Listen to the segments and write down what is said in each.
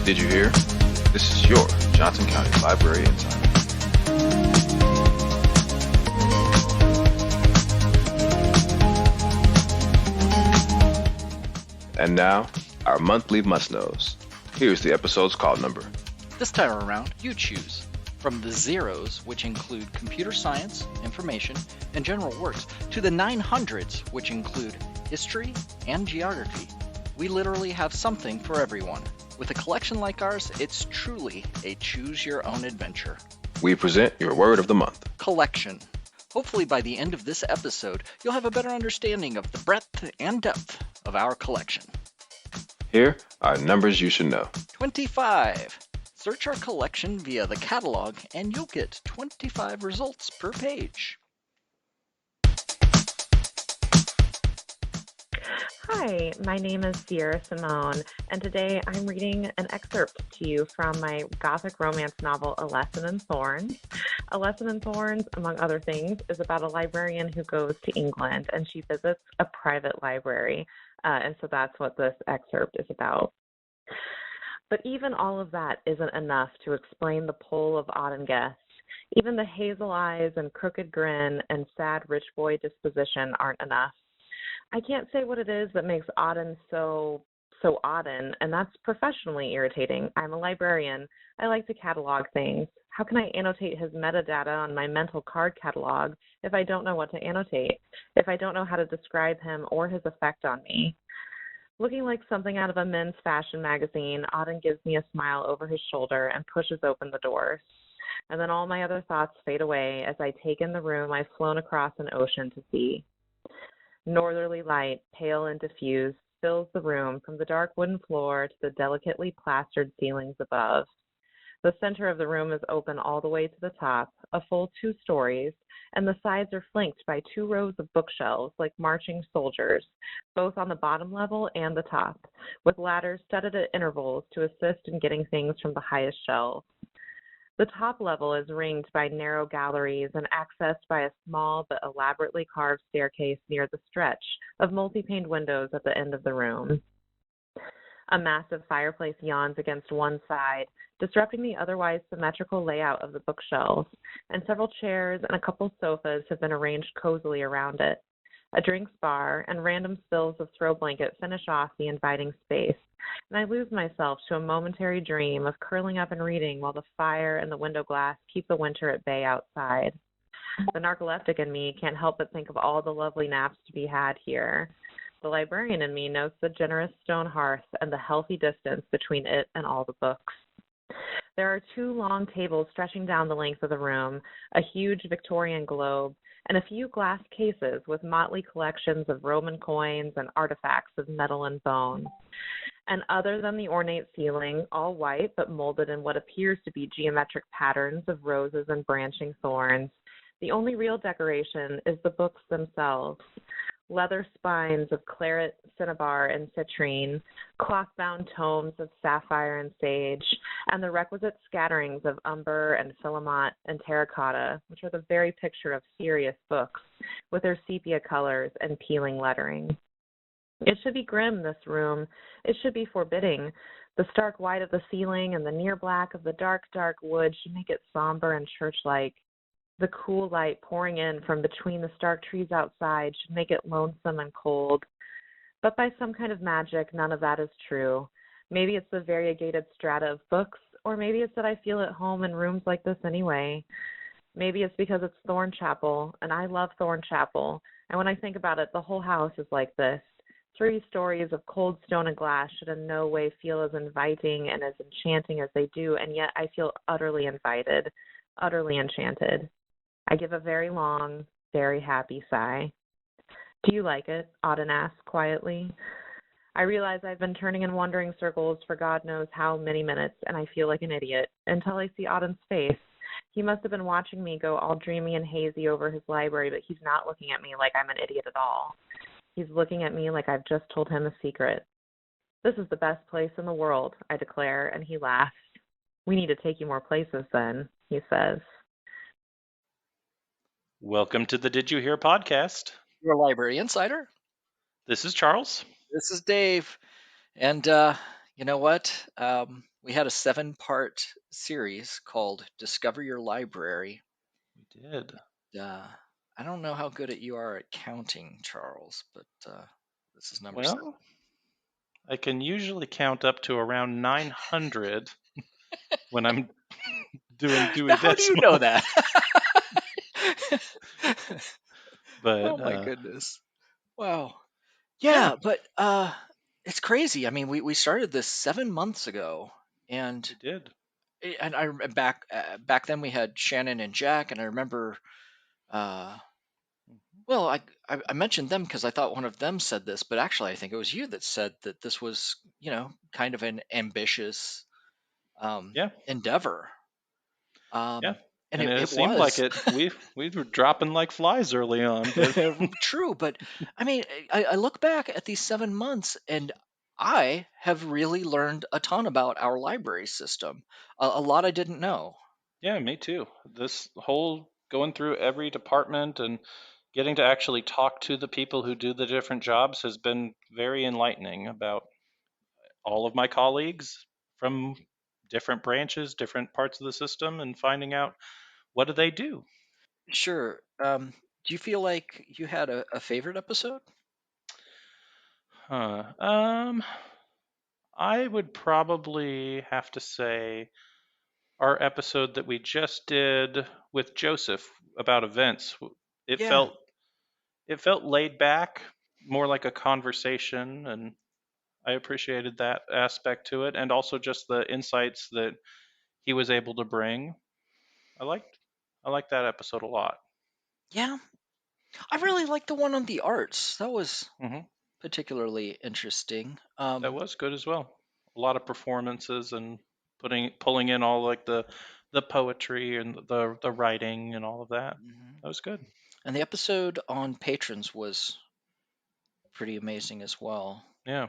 Did you hear? This is your Johnson County Library Insider. And now, our monthly must-knows. Here's the episode's call number. This time around, you choose. From the zeros, which include computer science, information, and general works, to the 900s, which include history and geography. We literally have something for everyone. With a collection like ours, it's truly a choose-your-own-adventure. We present your word of the month. Collection. Hopefully by the end of this episode, you'll have a better understanding of the breadth and depth of our collection. Here are numbers you should know. 25. Search our collection via the catalog and you'll get 25 results per page. Hi, my name is Simone, and today I'm reading an excerpt to you from my gothic romance novel, A Lesson in Thorns. A Lesson in Thorns, among other things, is about a librarian who goes to England and she visits a private library, and so that's what this excerpt is about. But even all of that isn't enough to explain the pull of Auden guests. Even the hazel eyes and crooked grin and sad rich boy disposition aren't enough. I can't say what it is that makes Auden so Auden, and that's professionally irritating. I'm a librarian. I like to catalog things. How can I annotate his metadata on my mental card catalog if I don't know what to annotate, if I don't know how to describe him or his effect on me? Looking like something out of a men's fashion magazine, Auden gives me a smile over his shoulder and pushes open the doors. And then all my other thoughts fade away as I take in the room I've flown across an ocean to see. Northerly light, pale and diffused, fills the room from the dark wooden floor to the delicately plastered ceilings above. The center of the room is open all the way to the top, a full 2 stories, and the sides are flanked by 2 rows of bookshelves like marching soldiers, both on the bottom level and the top, with ladders studded at intervals to assist in getting things from the highest shelves. The top level is ringed by narrow galleries and accessed by a small but elaborately carved staircase near the stretch of multi-paned windows at the end of the room. A massive fireplace yawns against one side, disrupting the otherwise symmetrical layout of the bookshelves, and several chairs and a couple sofas have been arranged cozily around it. A drinks bar and random spills of throw blanket finish off the inviting space, and I lose myself to a momentary dream of curling up and reading while the fire and the window glass keep the winter at bay outside. The narcoleptic in me can't help but think of all the lovely naps to be had here. The librarian in me notes the generous stone hearth and the healthy distance between it and all the books. There are 2 long tables stretching down the length of the room, a huge Victorian globe, and a few glass cases with motley collections of Roman coins and artifacts of metal and bone. And other than the ornate ceiling, all white but molded in what appears to be geometric patterns of roses and branching thorns, the only real decoration is the books themselves. Leather spines of claret, cinnabar, and citrine, cloth-bound tomes of sapphire and sage, and the requisite scatterings of umber and philomont and terracotta, which are the very picture of serious books, with their sepia colors and peeling lettering. It should be grim, this room. It should be forbidding. The stark white of the ceiling and the near black of the dark, dark wood should make it somber and church-like. The cool light pouring in from between the stark trees outside should make it lonesome and cold. But by some kind of magic, none of that is true. Maybe it's the variegated strata of books, or maybe it's that I feel at home in rooms like this anyway. Maybe it's because it's Thorn Chapel, and I love Thorn Chapel, and when I think about it, the whole house is like this. 3 stories of cold stone and glass should in no way feel as inviting and as enchanting as they do, and yet I feel utterly invited, utterly enchanted. I give a very long, very happy sigh. Do you like it? Auden asks quietly. I realize I've been turning in wandering circles for God knows how many minutes, and I feel like an idiot, until I see Auden's face. He must have been watching me go all dreamy and hazy over his library, but he's not looking at me like I'm an idiot at all. He's looking at me like I've just told him a secret. This is the best place in the world, I declare, and he laughs. We need to take you more places then, he says. Welcome to the Did You Hear podcast. Your library insider. This is Charles. This is Dave. And You know what? We had a 7-part series called Discover Your Library. We did. Uh, I don't know how good you are at counting, Charles, but this is number 7. Well, I can usually count up to around 900 when I'm doing Dewey Now, how do you know Decimal. that? Oh But my goodness! Wow. yeah, Yeah, but it's crazy. I mean, we started this 7 months ago, and we did. back then we had Shannon and Jack, and I remember. Uh, Mhm. well, I mentioned them because I thought one of them said this, but actually I think it was you that said that this was, kind of an ambitious Yeah, endeavor. yeah. And And it it seemed like was. it. We were dropping like flies early on, but True, but I mean, I look back at these 7 months, and I have really learned a ton about our library system. A lot I didn't know. yeah, me too. This whole going through every department and getting to actually talk to the people who do the different jobs has been very enlightening about all of my colleagues from different branches, different parts of the system, and finding out what do they do. Sure. Do you feel like you had a favorite episode? Huh. I would probably have to say our episode that we just did with Joseph about events. It Yeah. felt it felt laid back, more like a conversation, and I appreciated that aspect to it, and also just the insights that he was able to bring. I liked I liked that episode a lot. Yeah. I really like the one on the arts. That was Hmm. particularly interesting. That was good as well. A lot of performances and pulling in all like the poetry and the writing and all of that. Mhm. That was good. And the episode on patrons was pretty amazing as well. Yeah.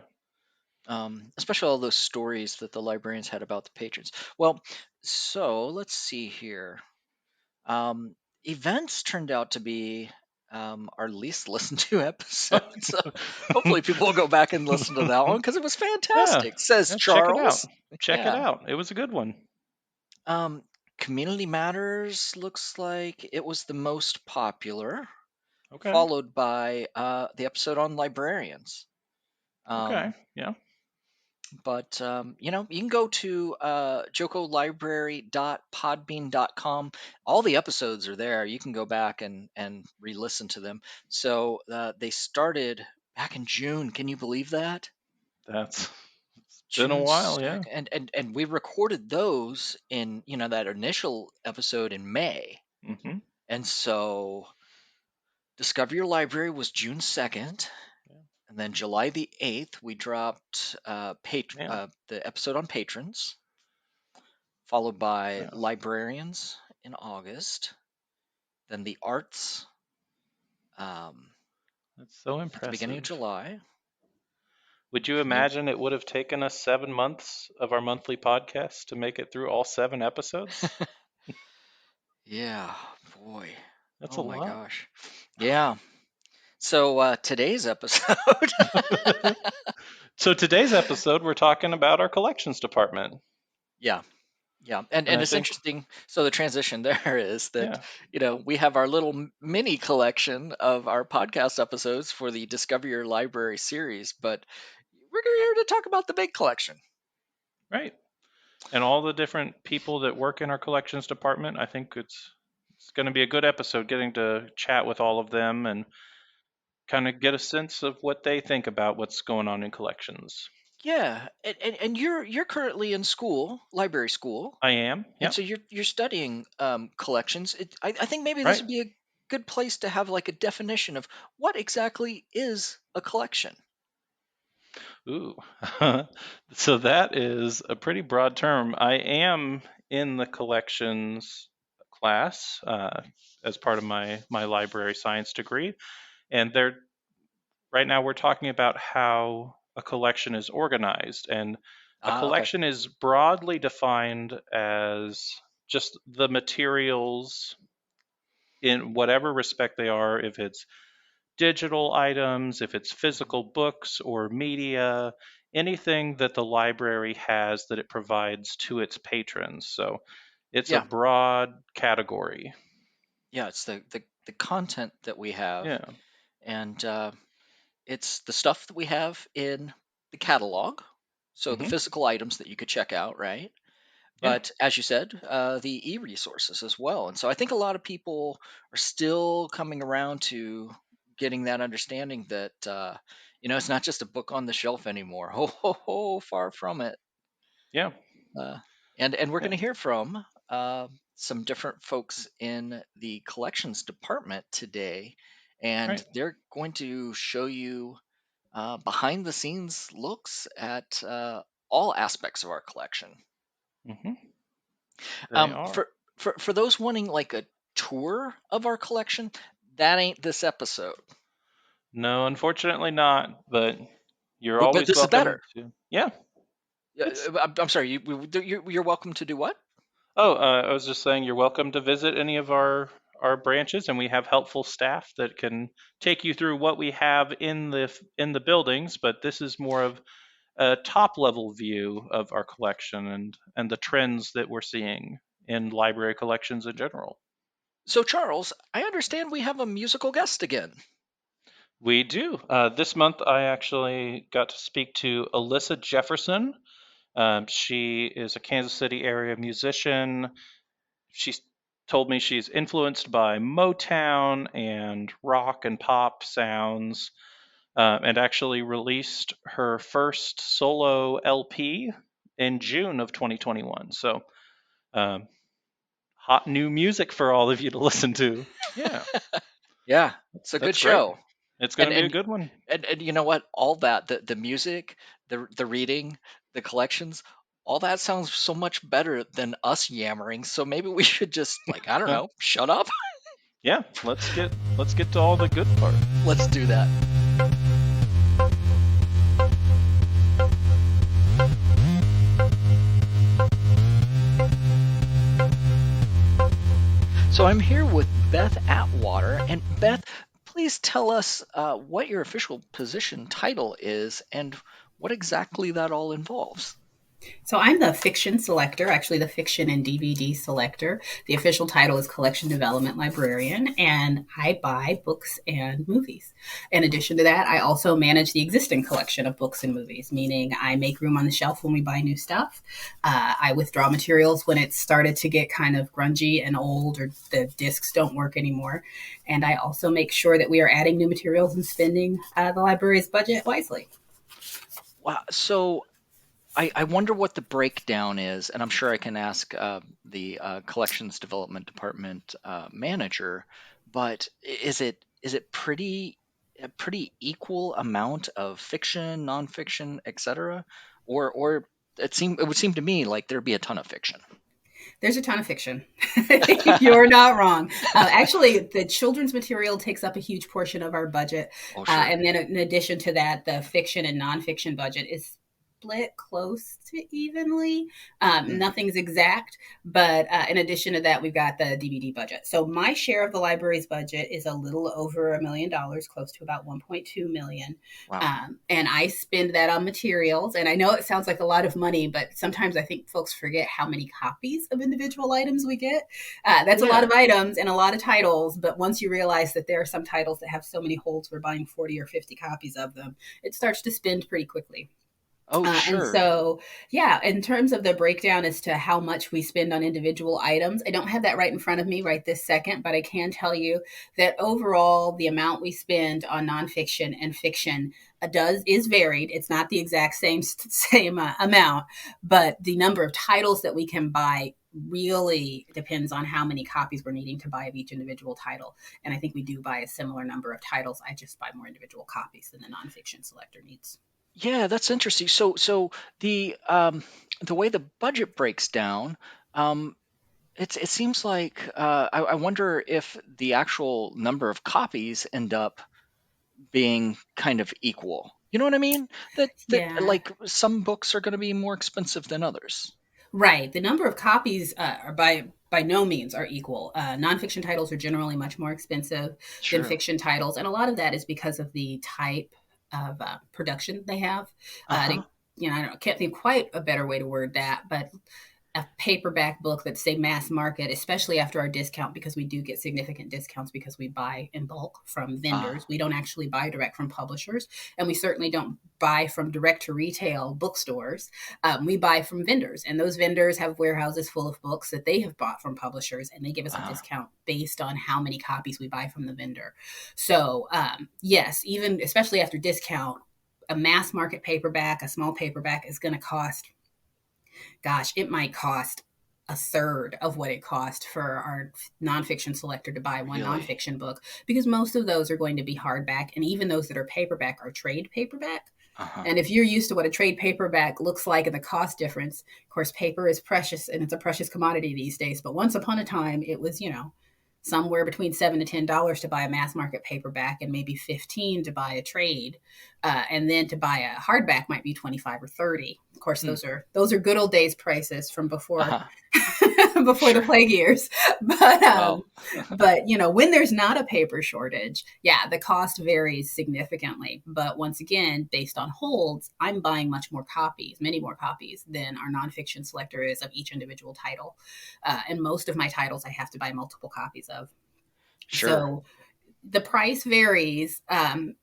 Especially all those stories that the librarians had about the patrons. Well, so let's see here. Um, Events turned out to be our least listened to episode. So hopefully people will go back and listen to that one because it was Yeah. fantastic, says Yeah. Check it out. Charles. Check it Yeah. out. It was a good one. Um, Community Matters looks like it was the most popular, Okay. followed by the episode on librarians. Okay. Um, Yeah. but you can go to jocolibrary.podbean.com. All the episodes are there. You can go back and re-listen to them. So they started back in June. Can you believe that? That's it's been a June while. Yeah. 2nd, and we recorded those in that initial episode in May. Hmm. And so Discover Your Library was June 2nd. Yeah. And then July the 8th, we dropped Man. the episode on patrons, followed by Yeah. librarians in August, then the arts um, That's so at the beginning of impressive. July. Would you Commu- imagine it would have taken us 7 months of our monthly podcast to make it through all 7 episodes? yeah, boy. That's a Oh my lot. gosh. Yeah. So today's episode. So today's episode, we're talking about our collections department, Yeah. Yeah, and and and I it's think, interesting. So the transition there is that yeah, we have our little mini collection of our podcast episodes for the Discover Your Library series, but we're here to talk about the big collection. right. And all the different people that work in our collections department, I think it's going to be a good episode getting to chat with all of them and kind of get a sense of what they think about what's going on in collections. Yeah, and you're currently in school, library school, I am, and yeah, so you're studying collections. I think maybe this right. would be a good place to have like a definition of what exactly is a collection. Ooh. So that is a pretty broad term. I am in the collections class as part of my library science degree, and they're right now we're talking about how a collection is organized, and a Ah, okay. collection is broadly defined as just the materials in whatever respect they are, if it's digital items, if it's physical books or media, anything that the library has that it provides to its patrons. So it's a Yeah, broad category. yeah, it's the content that we have, Yeah. and it's the stuff that we have in the catalog, so the Hmm. physical items that you could check out, right? Yeah. But as you said, the e-resources as well. And so I think a lot of people are still coming around to getting that understanding that it's not just a book on the shelf anymore. Ho ho ho, far from it. Yeah. Uh, and we're Yeah. going to hear from some different folks in the collections department today, and Right. they're going to show you behind the scenes looks at all aspects of our collection. Hmm. They are. For those wanting like a tour of our collection, that ain't this episode. No, unfortunately not, but you're But always this is welcome better. to. Yeah. Yeah, It's I'm sorry. You're welcome to do what? Oh, I was just saying you're welcome to visit any of our branches, and we have helpful staff that can take you through what we have in the buildings. But this is more of a top level view of our collection and the trends that we're seeing in library collections in general. So Charles, I understand we have a musical guest again. We do. This month, I actually got to speak to Alyssa Jefferson. She is a Kansas City area musician. She's told me she's influenced by Motown and rock and pop sounds, and actually released her first solo LP in June of 2021. So, um, hot new music for all of you to listen to. Yeah, Yeah, it's a good that's great. show. It's going And to be a and good one. and you know what? All that the music, the reading, the collections, all that sounds so much better than us yammering. So maybe we should just like I don't know, shut up. Yeah, let's get to all the good part. Let's do that. So I'm here with Beth Atwater, and Beth, please tell us what your official position title is and what exactly that all involves. So I'm the fiction selector, actually the fiction and DVD selector. The official title is collection development librarian, and I buy books and movies. In addition to that, I also manage the existing collection of books and movies, meaning I make room on the shelf when we buy new stuff. I withdraw materials when it's started to get kind of grungy and old or the discs don't work anymore. And I also make sure that we are adding new materials and spending the library's budget wisely. Wow. So I wonder what the breakdown is, and I'm sure I can ask the collections development department manager. But is it a pretty equal amount of fiction, nonfiction, etc., or it would seem to me like there'd be a ton of fiction. There's a ton of fiction. You're not wrong. Actually, the children's material takes up a huge portion of our budget. Oh, sure. And then in addition to that, the fiction and nonfiction budget is split close to evenly. Nothing's exact, but in addition to that, we've got the DVD budget. So my share of the library's budget is a little over $1 million, close to about 1.2 million. Wow. And I spend that on materials. And I know it sounds like a lot of money, but sometimes I think folks forget how many copies of individual items we get. That's a lot of items and a lot of titles. But once you realize that there are some titles that have so many holds, we're buying 40 or 50 copies of them, it starts to spend pretty quickly. Oh, sure. And so, yeah, in terms of the breakdown as to how much we spend on individual items, I don't have that right in front of me right this second, but I can tell you that overall, the amount we spend on nonfiction and fiction is varied. It's not the exact same amount, but the number of titles that we can buy really depends on how many copies we're needing to buy of each individual title. And I think we do buy a similar number of titles. I just buy more individual copies than the nonfiction selector needs. Yeah, that's interesting. So the way the budget breaks down, it seems like I wonder if the actual number of copies end up being kind of equal. You know what I mean? That Yeah. like some books are going to be more expensive than others. Right. The number of copies are by no means are equal. Nonfiction titles are generally much more expensive Sure. than fiction titles, and a lot of that is because of the type of production they have. Uh-huh. I can't think quite a better way to word that, but a paperback book that's say mass market, especially after our discount, because we do get significant discounts because we buy in bulk from vendors. We don't actually buy direct from publishers, and we certainly don't buy from direct to retail bookstores. We buy from vendors, and those vendors have warehouses full of books that they have bought from publishers, and they give us a discount based on how many copies we buy from the vendor. So yes, even especially after discount, a mass market paperback, a small paperback is going to cost, gosh, it might cost a third of what it cost for our nonfiction selector to buy one nonfiction book, because most of those are going to be hardback, and even those that are paperback are trade paperback. And if you're used to what a trade paperback looks like and the cost difference, of course, paper is precious and it's a precious commodity these days. But once upon a time, it was, somewhere between $7 to $10 to buy a mass market paperback, and maybe $15 to buy a trade, and then to buy a hardback might be $25 or $30. Of course, those are good old days prices from before before the plague years. But when there's not a paper shortage, the cost varies significantly. But once again, based on holds, I'm buying many more copies than our nonfiction selector is of each individual title. And most of my titles I have to buy multiple copies of. Sure. So the price varies,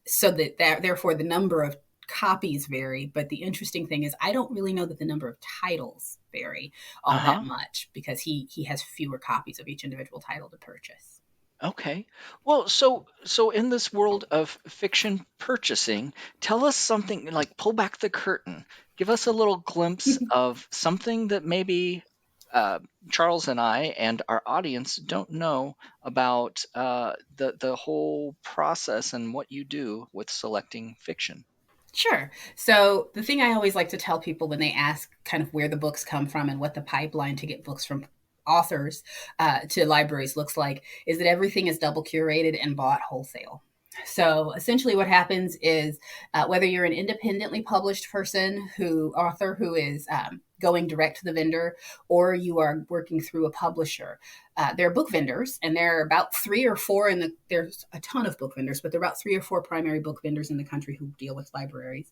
so that therefore the number of copies vary. But the interesting thing is I don't really know that the number of titles vary all that much, because he has fewer copies of each individual title to purchase. Okay. Well, so in this world of fiction purchasing, tell us something, like pull back the curtain. Give us a little glimpse of something that maybe Charles and I and our audience don't know about the whole process and what you do with selecting fiction. Sure. So the thing I always like to tell people when they ask kind of where the books come from and what the pipeline to get books from authors to libraries looks like is that everything is double curated and bought wholesale. So essentially what happens is whether you're an independently published author who is going direct to the vendor, or you are working through a publisher, there are book vendors, and there are about 3 or 4 there's a ton of book vendors, but there are about 3 or 4 primary book vendors in the country who deal with libraries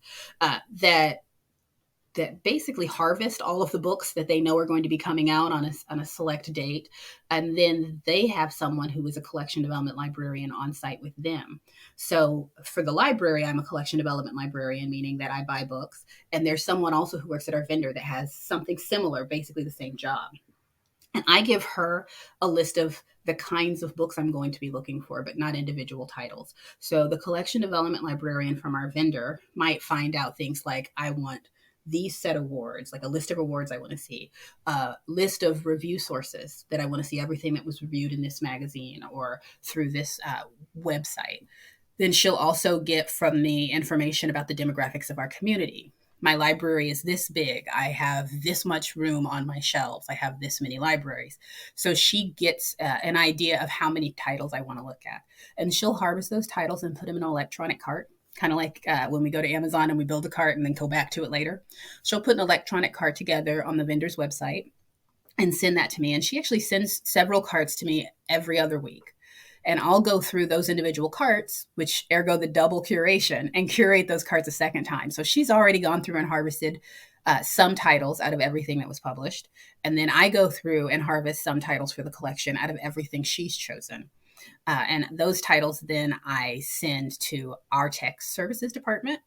that basically harvest all of the books that they know are going to be coming out on a select date. And then they have someone who is a collection development librarian on site with them. So for the library, I'm a collection development librarian, meaning that I buy books. And there's someone also who works at our vendor that has something similar, basically the same job. And I give her a list of the kinds of books I'm going to be looking for, but not individual titles. So the collection development librarian from our vendor might find out things like, I want these set of awards, like a list of awards I want to see, a list of review sources that I want to see everything that was reviewed in this magazine or through this website. Then she'll also get from me information about the demographics of our community. My library is this big. I have this much room on my shelves. I have this many libraries. So she gets an idea of how many titles I want to look at. And she'll harvest those titles and put them in an electronic cart. Kind of like when we go to Amazon and we build a cart and then go back to it later. She'll put an electronic cart together on the vendor's website and send that to me. And she actually sends several carts to me every other week. And I'll go through those individual carts, which ergo the double curation, and curate those carts a second time. So she's already gone through and harvested some titles out of everything that was published. And then I go through and harvest some titles for the collection out of everything she's chosen. And those titles then I send to our tech services department.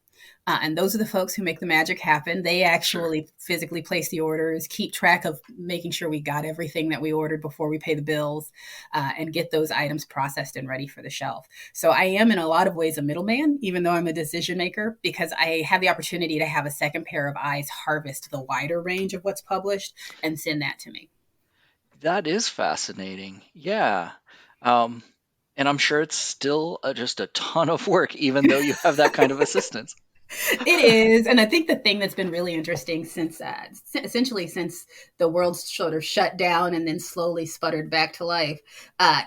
And those are the folks who make the magic happen. They actually physically place the orders, keep track of making sure we got everything that we ordered before we pay the bills, and get those items processed and ready for the shelf. So I am in a lot of ways a middleman, even though I'm a decision maker, because I have the opportunity to have a second pair of eyes harvest the wider range of what's published and send that to me. That is fascinating. Yeah. And I'm sure it's still just a ton of work, even though you have that kind of assistance. It is. And I think the thing that's been really interesting since the world sort of shut down and then slowly sputtered back to life,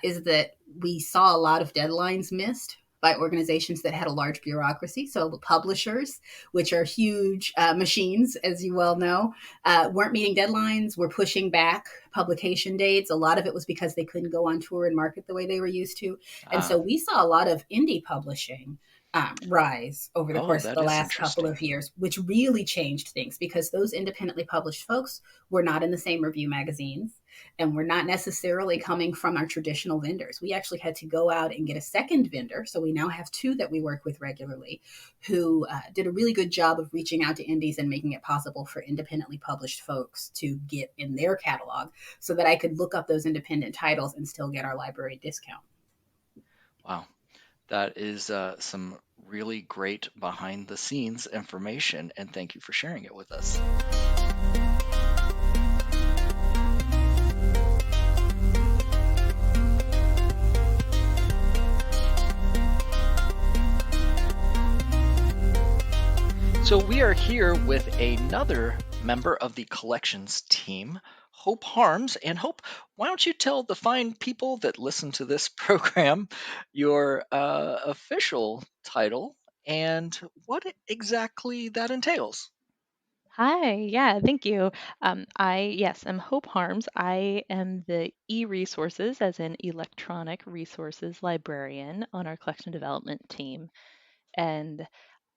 is that we saw a lot of deadlines missed by organizations that had a large bureaucracy. So the publishers, which are huge machines, as you well know, weren't meeting deadlines, were pushing back publication dates. A lot of it was because they couldn't go on tour and market the way they were used to. And so we saw a lot of indie publishing rise over the Oh, course of that the is last couple interesting. of years, which really changed things because those independently published folks were not in the same review magazines and were not necessarily coming from our traditional vendors. We actually had to go out and get a second vendor. So we now have two that we work with regularly who did a really good job of reaching out to indies and making it possible for independently published folks to get in their catalog so that I could look up those independent titles and still get our library discount. Wow. That is some really great behind the scenes information, and thank you for sharing it with us. So we are here with another member of the collections team, Hope Harms. And Hope, why don't you tell the fine people that listen to this program your official title and what exactly that entails? Hi, yeah, thank you. Yes, I'm Hope Harms. I am the e-resources, as in electronic resources librarian on our collection development team. And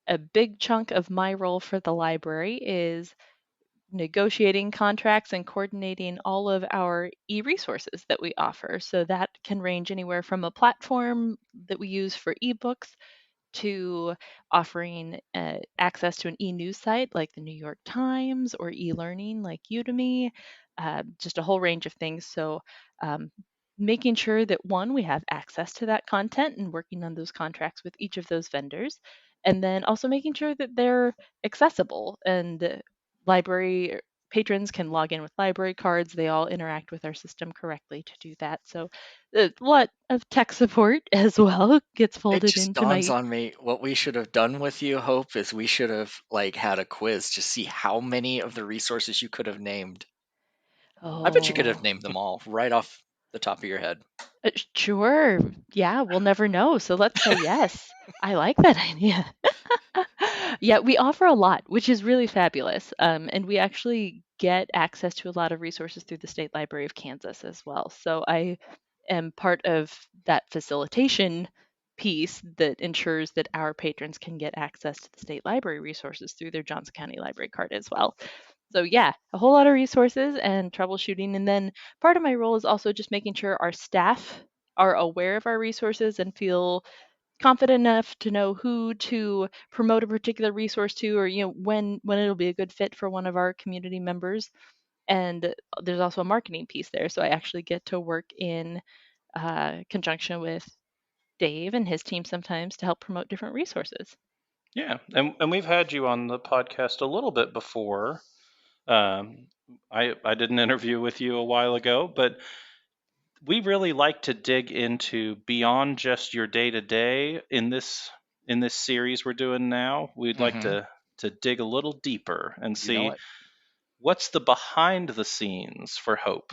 a big chunk of my role for the library is negotiating contracts and coordinating all of our e-resources that we offer. So that can range anywhere from a platform that we use for ebooks to offering access to an e-news site like the New York Times or e-learning like Udemy, just a whole range of things. So um, making sure that one, we have access to that content and working on those contracts with each of those vendors, and then also making sure that they're accessible and library patrons can log in with library cards. They all interact with our system correctly to do that. So a lot of tech support as well gets It folded just into dawns my. on me what we should have done with you, Hope, is we should have like had a quiz to see how many of the resources you could have named. I bet you could have Oh, named them all right off the top of your head. sure. Yeah, we'll never know. So let's say yes. I like that idea. Yeah, we offer a lot, which is really fabulous. And we actually get access to a lot of resources through the State Library of Kansas as well. So I am part of that facilitation piece that ensures that our patrons can get access to the state library resources through their Johnson County Library card as well. So yeah, a whole lot of resources and troubleshooting. And then part of my role is also just making sure our staff are aware of our resources and feel confident enough to know who to promote a particular resource to, or when it'll be a good fit for one of our community members. And there's also a marketing piece there, so I actually get to work in conjunction with Dave and his team sometimes to help promote different resources. Yeah, and we've had you on the podcast a little bit before. Um, I did an interview with you a while ago, but we really like to dig into beyond just your day to day in this series we're doing now. We'd like Hmm. to dig a little deeper and You know see what? what's the behind the scenes for Hope.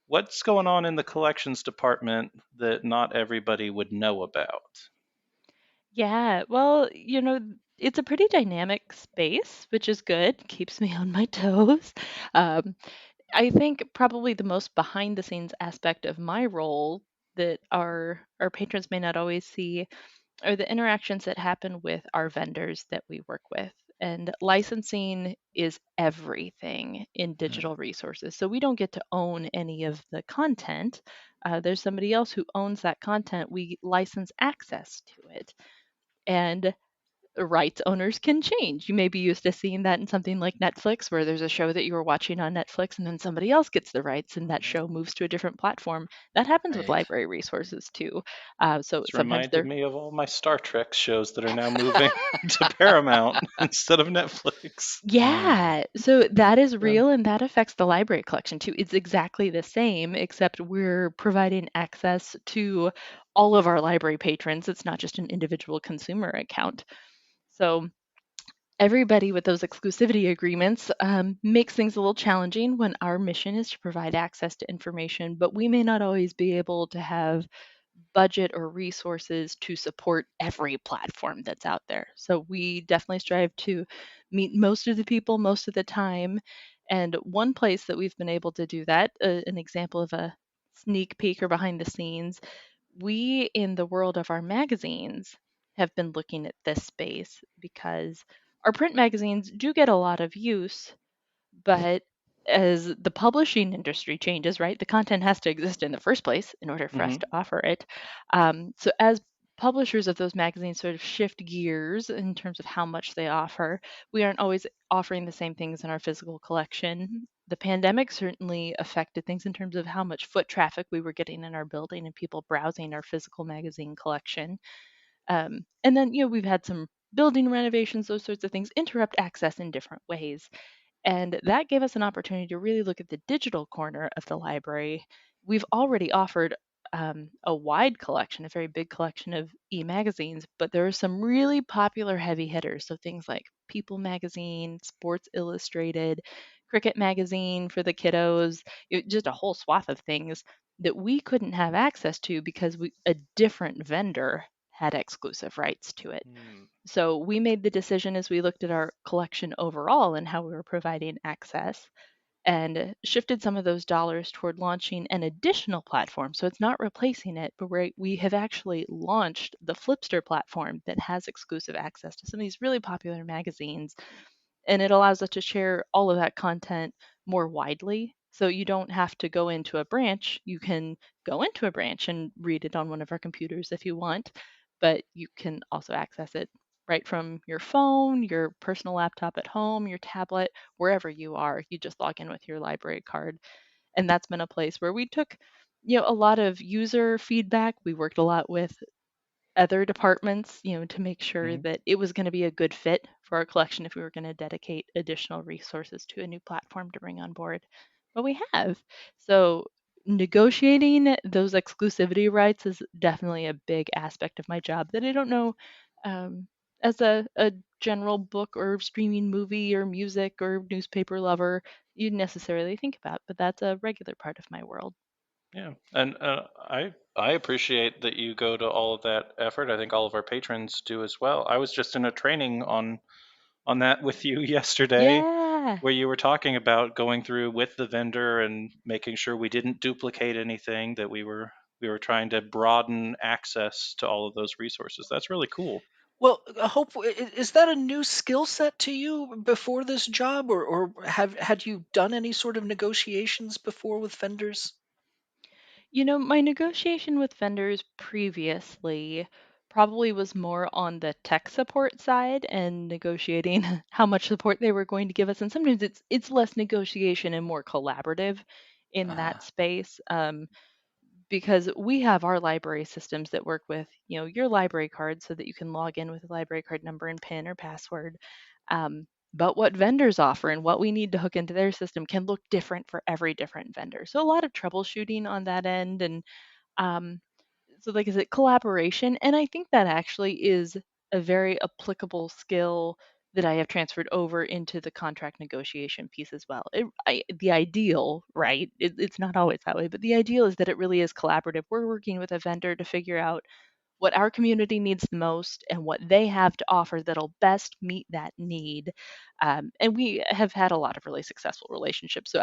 What's going on in the collections department that not everybody would know about? Yeah, well, it's a pretty dynamic space, which is good, keeps me on my toes. Um, I think probably the most behind the scenes aspect of my role that our patrons may not always see are the interactions that happen with our vendors that we work with. And licensing is everything in Mm. digital resources. So we don't get to own any of the content. There's somebody else who owns that content. We license access to it. And rights owners can change. You may be used to seeing that in something like Netflix, where there's a show that you were watching on Netflix and then somebody else gets the rights and that Mhm. show moves to a different platform. That happens with Right. library resources too. So It's sometimes reminded they're. me of all my Star Trek shows that are now moving to Paramount instead of Netflix. Mm. Yeah, so that is Yeah. real and that affects the library collection too. It's exactly the same, except we're providing access to all of our library patrons. It's not just an individual consumer account. So everybody with those exclusivity agreements makes things a little challenging when our mission is to provide access to information, but we may not always be able to have budget or resources to support every platform that's out there. So we definitely strive to meet most of the people most of the time. And one place that we've been able to do that, an example of a sneak peek or behind the scenes, we in the world of our magazines have been looking at this space because our print magazines do get a lot of use, but as the publishing industry changes, right, the content has to exist in the first place in order for us Hmm. to offer it. So as publishers of those magazines sort of shift gears in terms of how much they offer, we aren't always offering the same things in our physical collection. The pandemic certainly affected things in terms of how much foot traffic we were getting in our building and people browsing our physical magazine collection. And then, we've had some building renovations, those sorts of things interrupt access in different ways. And that gave us an opportunity to really look at the digital corner of the library. We've already offered a wide collection, a very big collection of e magazines, but there are some really popular heavy hitters. So things like People Magazine, Sports Illustrated, Cricket Magazine for the kiddos, just a whole swath of things that we couldn't have access to because a different vendor had exclusive rights to it. Mm. So we made the decision as we looked at our collection overall and how we were providing access and shifted some of those dollars toward launching an additional platform. So it's not replacing it, but we have actually launched the Flipster platform that has exclusive access to some of these really popular magazines. And it allows us to share all of that content more widely. So you don't have to go into a branch. You can go into a branch and read it on one of our computers if you want, but you can also access it right from your phone, your personal laptop at home, your tablet, wherever you are. You just log in with your library card. And that's been a place where we took, a lot of user feedback. We worked a lot with other departments, to make sure Mhm. that it was going to be a good fit for our collection if we were going to dedicate additional resources to a new platform to bring on board. But we have. So negotiating those exclusivity rights is definitely a big aspect of my job that I don't know as a general book or streaming movie or music or newspaper lover you'd necessarily think about, but that's a regular part of my world. Yeah, and I appreciate that you go to all of that effort. I think all of our patrons do as well. I was just in a training on that with you yesterday, Yeah. where you were talking about going through with the vendor and making sure we didn't duplicate anything, that we were trying to broaden access to all of those resources. That's really cool. Well, hope is that a new skill set to you before this job, or have had you done any sort of negotiations before with vendors? My negotiation with vendors previously probably was more on the tech support side and negotiating how much support they were going to give us. And sometimes it's less negotiation and more collaborative in Uh, that space. Because we have our library systems that work with, your library card so that you can log in with a library card number and PIN or password. But what vendors offer and what we need to hook into their system can look different for every different vendor. So a lot of troubleshooting on that end. And um, so, like I said, collaboration. And I think that actually is a very applicable skill that I have transferred over into the contract negotiation piece as well. The ideal, right? It's not always that way, but the ideal is that it really is collaborative. We're working with a vendor to figure out what our community needs the most and what they have to offer that'll best meet that need. And we have had a lot of really successful relationships. So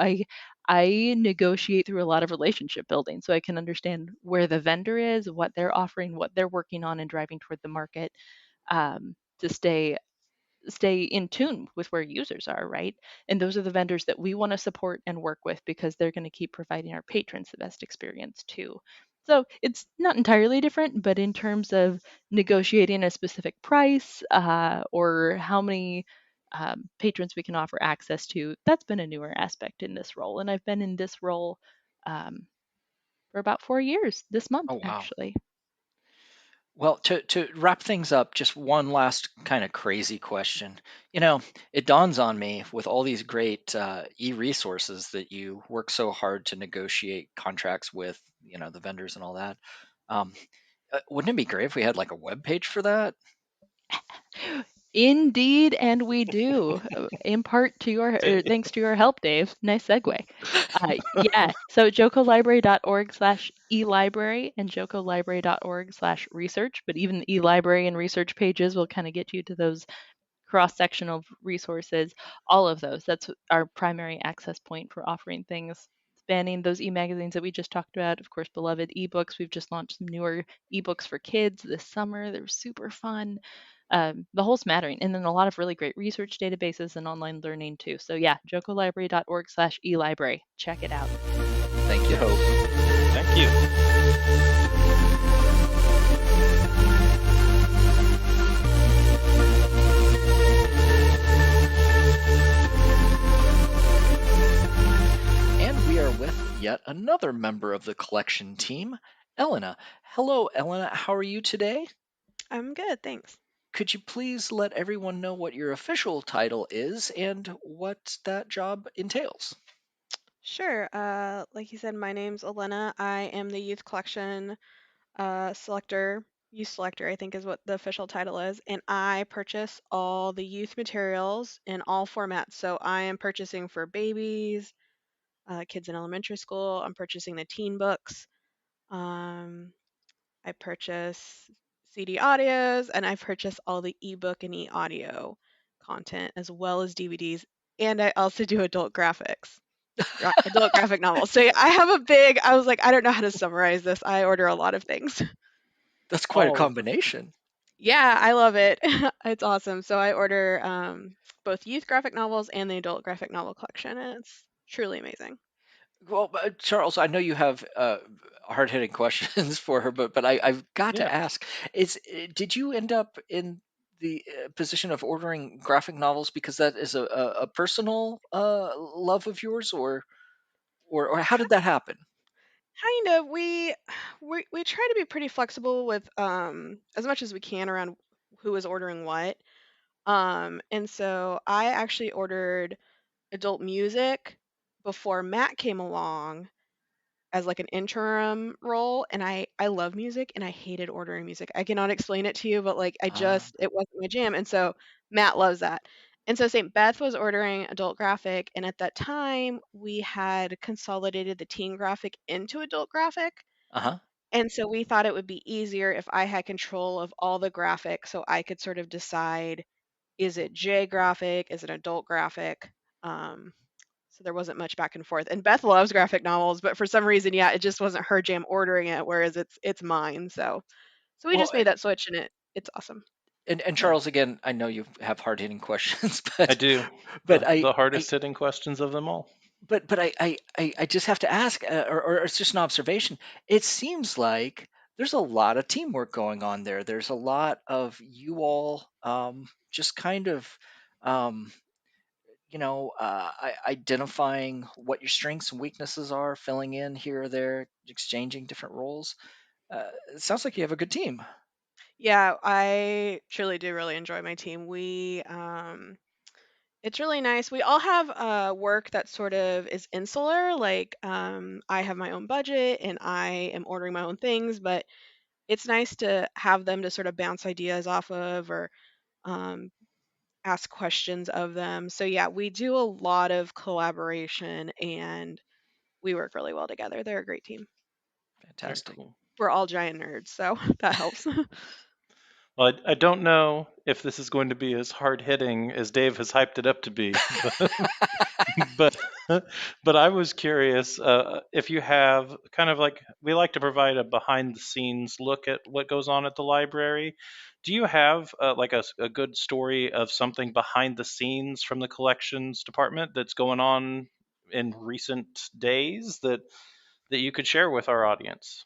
I negotiate through a lot of relationship building so I can understand where the vendor is, what they're offering, what they're working on and driving toward the market, to stay in tune with where users are, right? And those are the vendors that we want to support and work with because they're going to keep providing our patrons the best experience too. So it's not entirely different, but in terms of negotiating a specific price or how many patrons we can offer access to, that's been a newer aspect in this role. And I've been in this role um, for about 4 years this month, oh wow. actually. Well, to wrap things up, just one last kind of crazy question. You know, it dawns on me with all these great e-resources that you work so hard to negotiate contracts with, the vendors and all that. Um, wouldn't it be great if we had like a web page for that? Indeed, and we do. In part to thanks to your help, Dave. Nice segue. Yeah, so jocolibrary.org/elibrary and jocolibrary.org/research, but even the eLibrary and research pages will kind of get you to those cross-sectional resources, all of those. That's our primary access point for offering things banning those e-magazines that we just talked about. Of course, beloved ebooks. We've just launched some newer ebooks for kids this summer. They're super fun. The whole smattering, and then a lot of really great research databases and online learning too. So yeah, jocolibrary.org/elibrary. Check it out. Thank you, Hope. Thank you. And we are with yet another member of the collection team, Elena. Hello, Elena. How are you today? I'm good, thanks. Could you please let everyone know what your official title is and what that job entails? Sure. Like you said, my name's Elena. I am the youth collection selector. Youth selector, I think, is what the official title is. And I purchase all the youth materials in all formats. So I am purchasing for babies, kids in elementary school. I'm purchasing the teen books. Um, I purchase CD audios, and I purchase all the ebook and e-audio content as well as DVDs. And I also do adult graphics. Adult graphic novels. So yeah, I was like, I don't know how to summarize this. I order a lot of things. That's quite a Oh, combination. Yeah, I love it. It's awesome. So I order both youth graphic novels and the adult graphic novel collection, and it's truly amazing. Well, Charles, I know you have hard-hitting questions for her, but I've got yeah. to ask: did you end up in the position of ordering graphic novels because that is a personal love of yours, or how did that happen? Kind of. We try to be pretty flexible with as much as we can around who is ordering what. And so I actually ordered adult music before Matt came along as like an interim role, and I love music and I hated ordering music. I cannot explain it to you, but like it wasn't my jam. And so Matt loves that. And so St. Beth was ordering adult graphic, and at that time we had consolidated the teen graphic into adult graphic. Uh-huh. And so we thought it would be easier if I had control of all the graphics so I could sort of decide, is it J graphic, is it adult graphic? Um, so there wasn't much back and forth. And Beth loves graphic novels, but for some reason, yeah, it just wasn't her jam ordering it, whereas it's mine. So we Well, just made that switch, and it's awesome. and Yeah. Charles, again, I know you have hard-hitting questions, I but do. but The I hardest hitting questions of them all. but I just have to ask, or it's just an observation. It seems like there's a lot of teamwork going on there. There's a lot of you all just kind of, um, identifying what your strengths and weaknesses are, filling in here or there, exchanging different roles. It sounds like you have a good team. Yeah, I truly do really enjoy my team. It's really nice. We all have work that sort of is insular. Like, I have my own budget and I am ordering my own things, but it's nice to have them to sort of bounce ideas off of or um, ask questions of them. So, yeah, we do a lot of collaboration and we work really well together. They're a great team. Very Fantastic. cool. We're all giant nerds, so that helps. Well, I don't know if this is going to be as hard hitting as Dave has hyped it up to be, but but I was curious if you have kind of like we like to provide a behind the scenes look at what goes on at the library. Do you have like a good story of something behind the scenes from the collections department that's going on in recent days that you could share with our audience?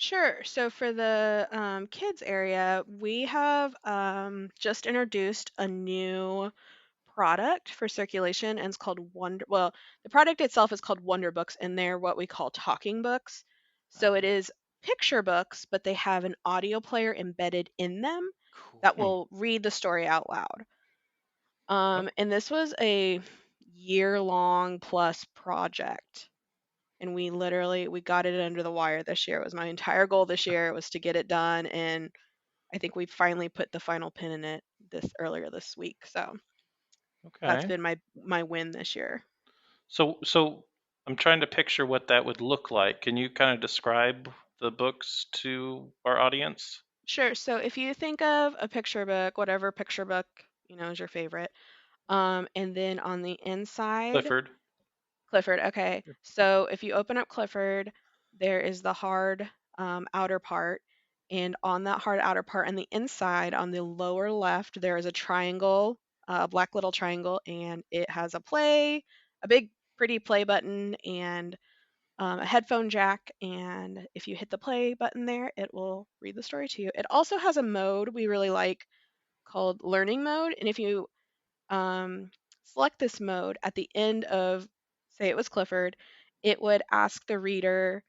Sure. So for the kids area, we have just introduced a new product for circulation, and it's called Wonder. Well, the product itself is called Wonder Books, and they're what we call talking books. So it is picture books, but they have an audio player embedded in them that Cool. will read the story out loud. Oh, And this was a year-long plus project, and we got it under the wire this year. It was my entire goal this year was to get it done, and I think we finally put the final pin in it this earlier this week. So that's okay. been my win this year. So I'm trying to picture what that would look like. Can you kind of describe the books to our audience? Sure. So if you think of a picture book, whatever picture book is your favorite, and then on the inside, Clifford. Clifford. Okay. So if you open up Clifford, there is the hard outer part. And on that hard outer part, on the inside, on the lower left, there is a triangle, a black little triangle, and it has a big, pretty play button, and a headphone jack. And if you hit the play button there, it will read the story to you. It also has a mode we really like called learning mode. And if you um, select this mode at the end of, say it was Clifford, it would ask the reader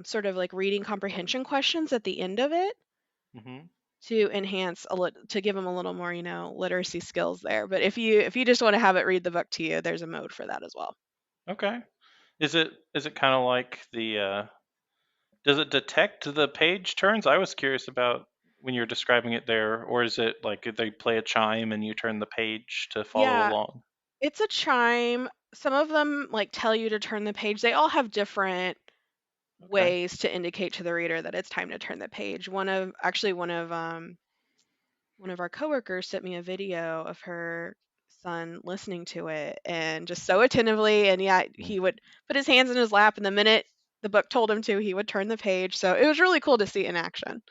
sort of like reading comprehension questions at the end of it Hmm. to enhance to give them a little more, literacy skills there. But if you just want to have it read the book to you, there's a mode for that as well. Okay. Is it kind of like does it detect the page turns? I was curious about when you're describing it there, or is it like if they play a chime and you turn the page to follow Yeah, along? it's a chime. Some of them like tell you to turn the page. They all have different Okay. ways to indicate to the reader that it's time to turn the page. One of our coworkers sent me a video of her son listening to it and just so attentively, and yeah, Mm, he would put his hands in his lap, and the minute the book told him to, he would turn the page. So it was really cool to see in action.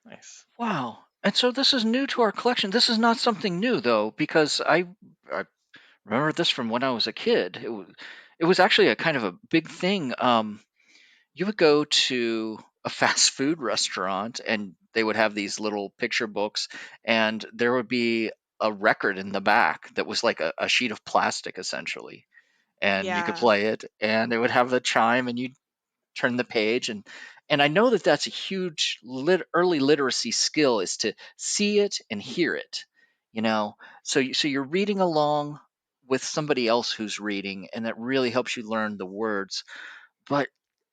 nice. Wow. And so this is new to our collection. This is not something new though, because I remember this from when I was a kid. It was actually a kind of a big thing. You would go to a fast food restaurant and they would have these little picture books, and there would be a record in the back that was like a sheet of plastic essentially, and you could Yeah. play it, and it would have the chime, and you turn the page. And I know that that's a huge early literacy skill, is to see it and hear it, you know. So you're reading along with somebody else who's reading, and that really helps you learn the words. But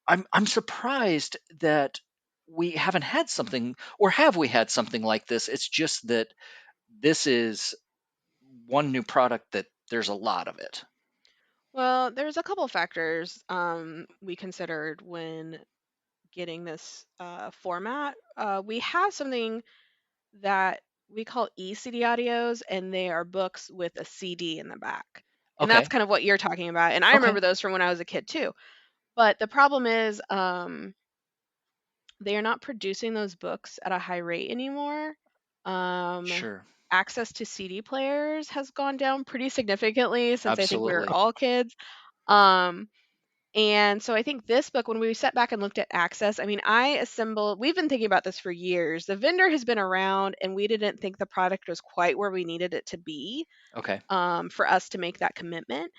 I'm surprised that we haven't had something, or have we had something like this? It's just that this is one new product that there's a lot of it. Well, there's a couple factors we considered when getting this format. We have something that we call e-CD audios, and they are books with a CD in the back. And that's Okay. kind of what you're talking about. And I Okay. remember those from when I was a kid too. But the problem is, they are not producing those books at a high rate anymore. Um, Sure. Access to CD players has gone down pretty significantly since I think we were Absolutely. all kids. Um, and so I think this book, when we sat back and looked at access, I mean, we've been thinking about this for years. The vendor has been around, and we didn't think the product was quite where we needed it to be Okay. for us to make that commitment.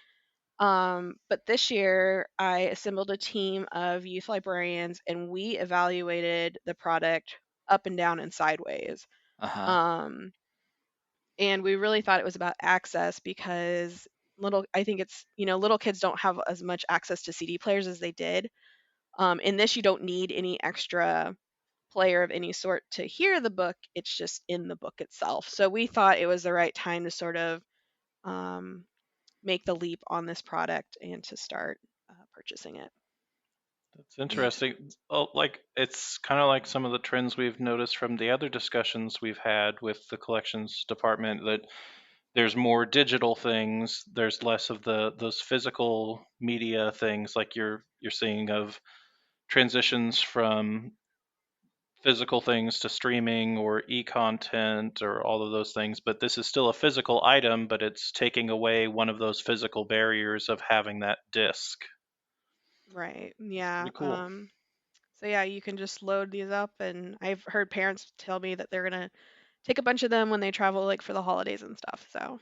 But this year, I assembled a team of youth librarians, and we evaluated the product up and down and sideways. Uh-huh. Um, and we really thought it was about access because I think little kids don't have as much access to CD players as they did. In this, you don't need any extra player of any sort to hear the book. It's just in the book itself. So we thought it was the right time to sort of um, make the leap on this product and to start purchasing it. That's interesting. Oh, like it's kind of like some of the trends we've noticed from the other discussions we've had with the collections department, that there's more digital things, there's less of those physical media things, like you're seeing of transitions from physical things to streaming or e-content or all of those things, but this is still a physical item, but it's taking away one of those physical barriers of having that disc. Right. Yeah. Pretty cool. So yeah, you can just load these up, and I've heard parents tell me that they're gonna take a bunch of them when they travel, like for the holidays and stuff. So,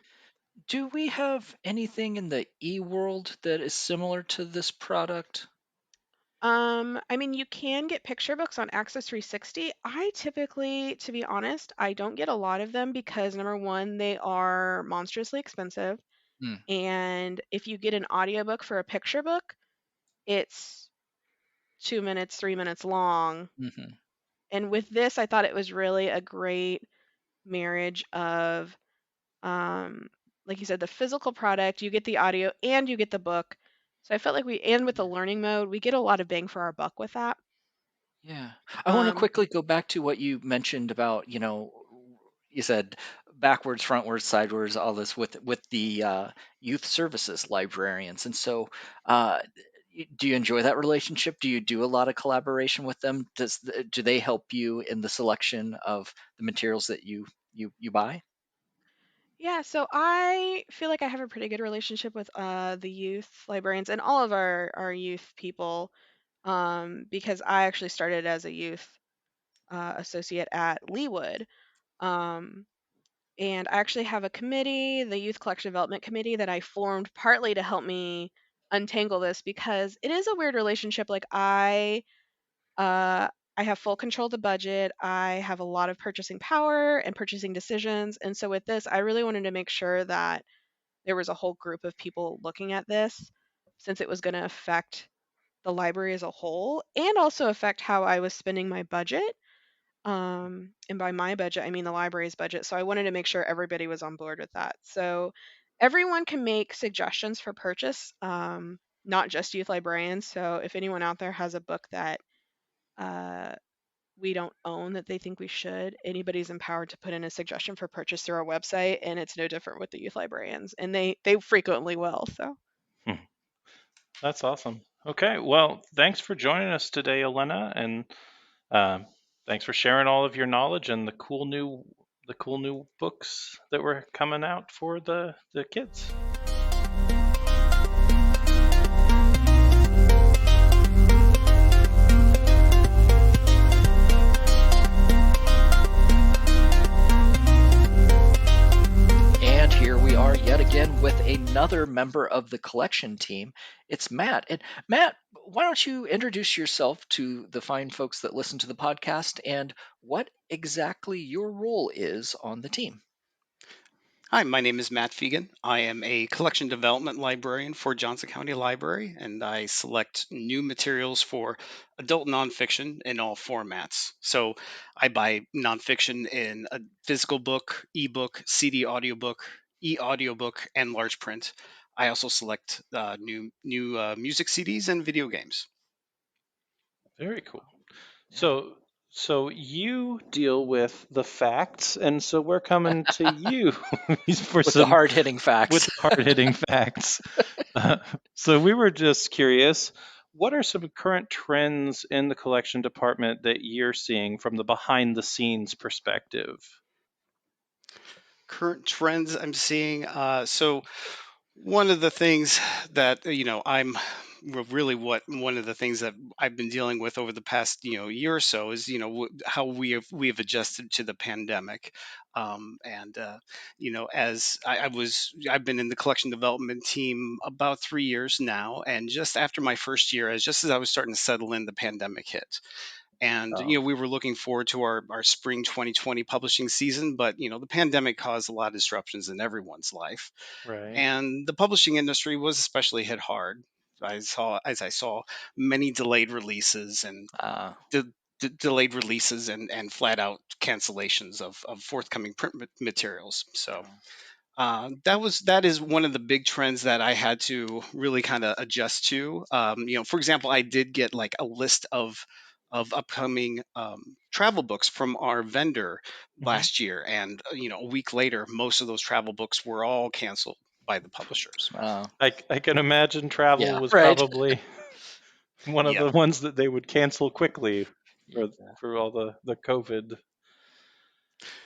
Do we have anything in the e-world that is similar to this product? I mean, you can get picture books on Access 360. I typically, to be honest, I don't get a lot of them because number one, they are monstrously expensive. Hmm. And if you get an audiobook for a picture book, it's 2 minutes, 3 minutes long. Hmm. And with this, I thought it was really a great marriage of, um, like you said, the physical product, you get the audio and you get the book. So I felt like and with the learning mode, we get a lot of bang for our buck with that. Yeah. I want to Um, quickly go back to what you mentioned about, you said backwards, frontwards, sidewards, all this with the youth services librarians. And so, do you enjoy that relationship? Do you do a lot of collaboration with them? Do they help you in the selection of the materials that you buy? Yeah, so I feel like I have a pretty good relationship with the youth librarians and all of our youth people, because I actually started as a youth associate at Leawood. Um, and I actually have a committee, the Youth Collection Development Committee, that I formed partly to help me untangle this because it is a weird relationship. Like uh, I have full control of the budget. I have a lot of purchasing power and purchasing decisions. And so with this, I really wanted to make sure that there was a whole group of people looking at this since it was going to affect the library as a whole and also affect how I was spending my budget. And by my budget, I mean the library's budget. So I wanted to make sure everybody was on board with that. So everyone can make suggestions for purchase, not just youth librarians. So if anyone out there has a book that uh, we don't own that they think we should, anybody's empowered to put in a suggestion for purchase through our website, and it's no different with the youth librarians, and they frequently will. So Hmm. That's awesome. Okay, well, thanks for joining us today, Elena, and um, thanks for sharing all of your knowledge and the cool new books that were coming out for the kids. And here we are yet again with another member of the collection team. It's Matt. And Matt, why don't you introduce yourself to the fine folks that listen to the podcast and what exactly your role is on the team? Hi, my name is Matt Figan. I am a collection development librarian for Johnson County Library, and I select new materials for adult nonfiction in all formats. So I buy nonfiction in a physical book, ebook, CD audiobook, e-audiobook, and large print. I also select new music CDs and video games. Very cool. So you deal with the facts, and so we're coming to you for With the some hard hitting facts. with hard-hitting facts. So we were just curious, what are some current trends in the collection department that you're seeing from the behind-the-scenes perspective? Current trends I'm seeing. So one of the things that I'm really what one of the things that I've been dealing with over the past year or so is how we have adjusted to the pandemic, and as I've been in the collection development team about 3 years now, and just after my first year, as I was starting to settle in, the pandemic hit. And Oh, we were looking forward to our spring 2020 publishing season, but the pandemic caused a lot of disruptions in everyone's life, Right. and the publishing industry was especially hit hard. I saw many delayed releases and de- delayed releases and flat out cancellations of forthcoming print materials. So that is one of the big trends that I had to really kind of adjust to. For example, I did get like a list of upcoming travel books from our vendor Mhm. last year, and a week later, most of those travel books were all canceled by the publishers. I can imagine travel yeah, was right. probably one of Yep. the ones that they would cancel quickly for all the COVID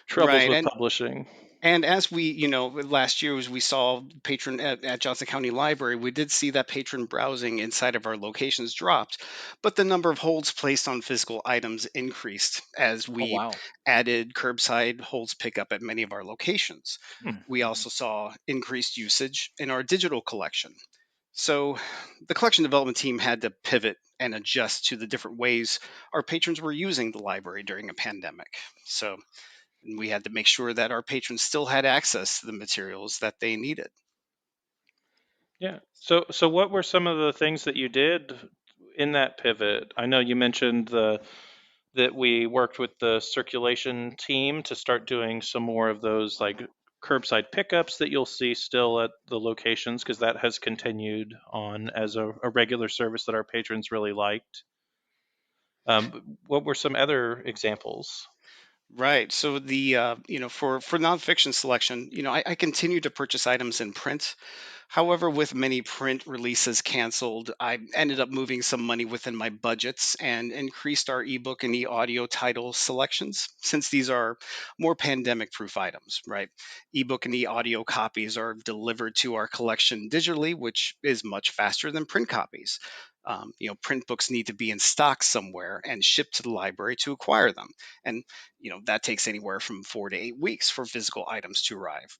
troubles Right. with And publishing. And as last year, as we saw patron at Johnson County Library, we did see that patron browsing inside of our locations dropped, but the number of holds placed on physical items increased as Oh, we wow. added curbside holds pickup at many of our locations. Hmm. We also saw increased usage in our digital collection. So the collection development team had to pivot and adjust to the different ways our patrons were using the library during a pandemic. So we had to make sure that our patrons still had access to the materials that they needed. Yeah. So what were some of the things that you did in that pivot? I know you mentioned that we worked with the circulation team to start doing some more of those like curbside pickups that you'll see still at the locations because that has continued on as a regular service that our patrons really liked. What were some other examples? Right. So for nonfiction selection, I continue to purchase items in print. However, with many print releases canceled, I ended up moving some money within my budgets and increased our ebook and e-audio title selections since these are more pandemic-proof items, right? Ebook and e-audio copies are delivered to our collection digitally, which is much faster than print copies. Print books need to be in stock somewhere and shipped to the library to acquire them, and that takes anywhere from 4 to 8 weeks for physical items to arrive.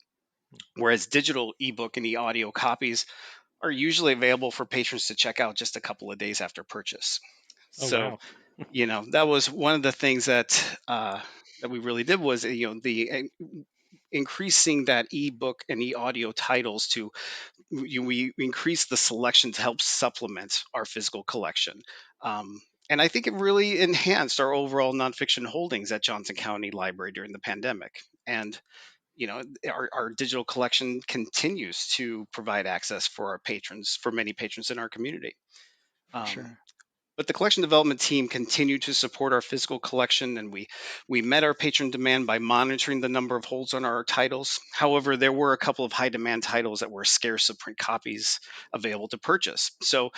Whereas digital ebook and e-audio copies are usually available for patrons to check out just a couple of days after purchase. Oh, So, wow. that was one of the things that we really did was increasing that ebook and e-audio titles to we increased the selection to help supplement our physical collection. And I think it really enhanced our overall nonfiction holdings at Johnson County Library during the pandemic. And our digital collection continues to provide access for our patrons, for many patrons in our community. For Um, sure. but the collection development team continued to support our physical collection, and we met our patron demand by monitoring the number of holds on our titles. However, there were a couple of high demand titles that were scarce of print copies available to purchase. So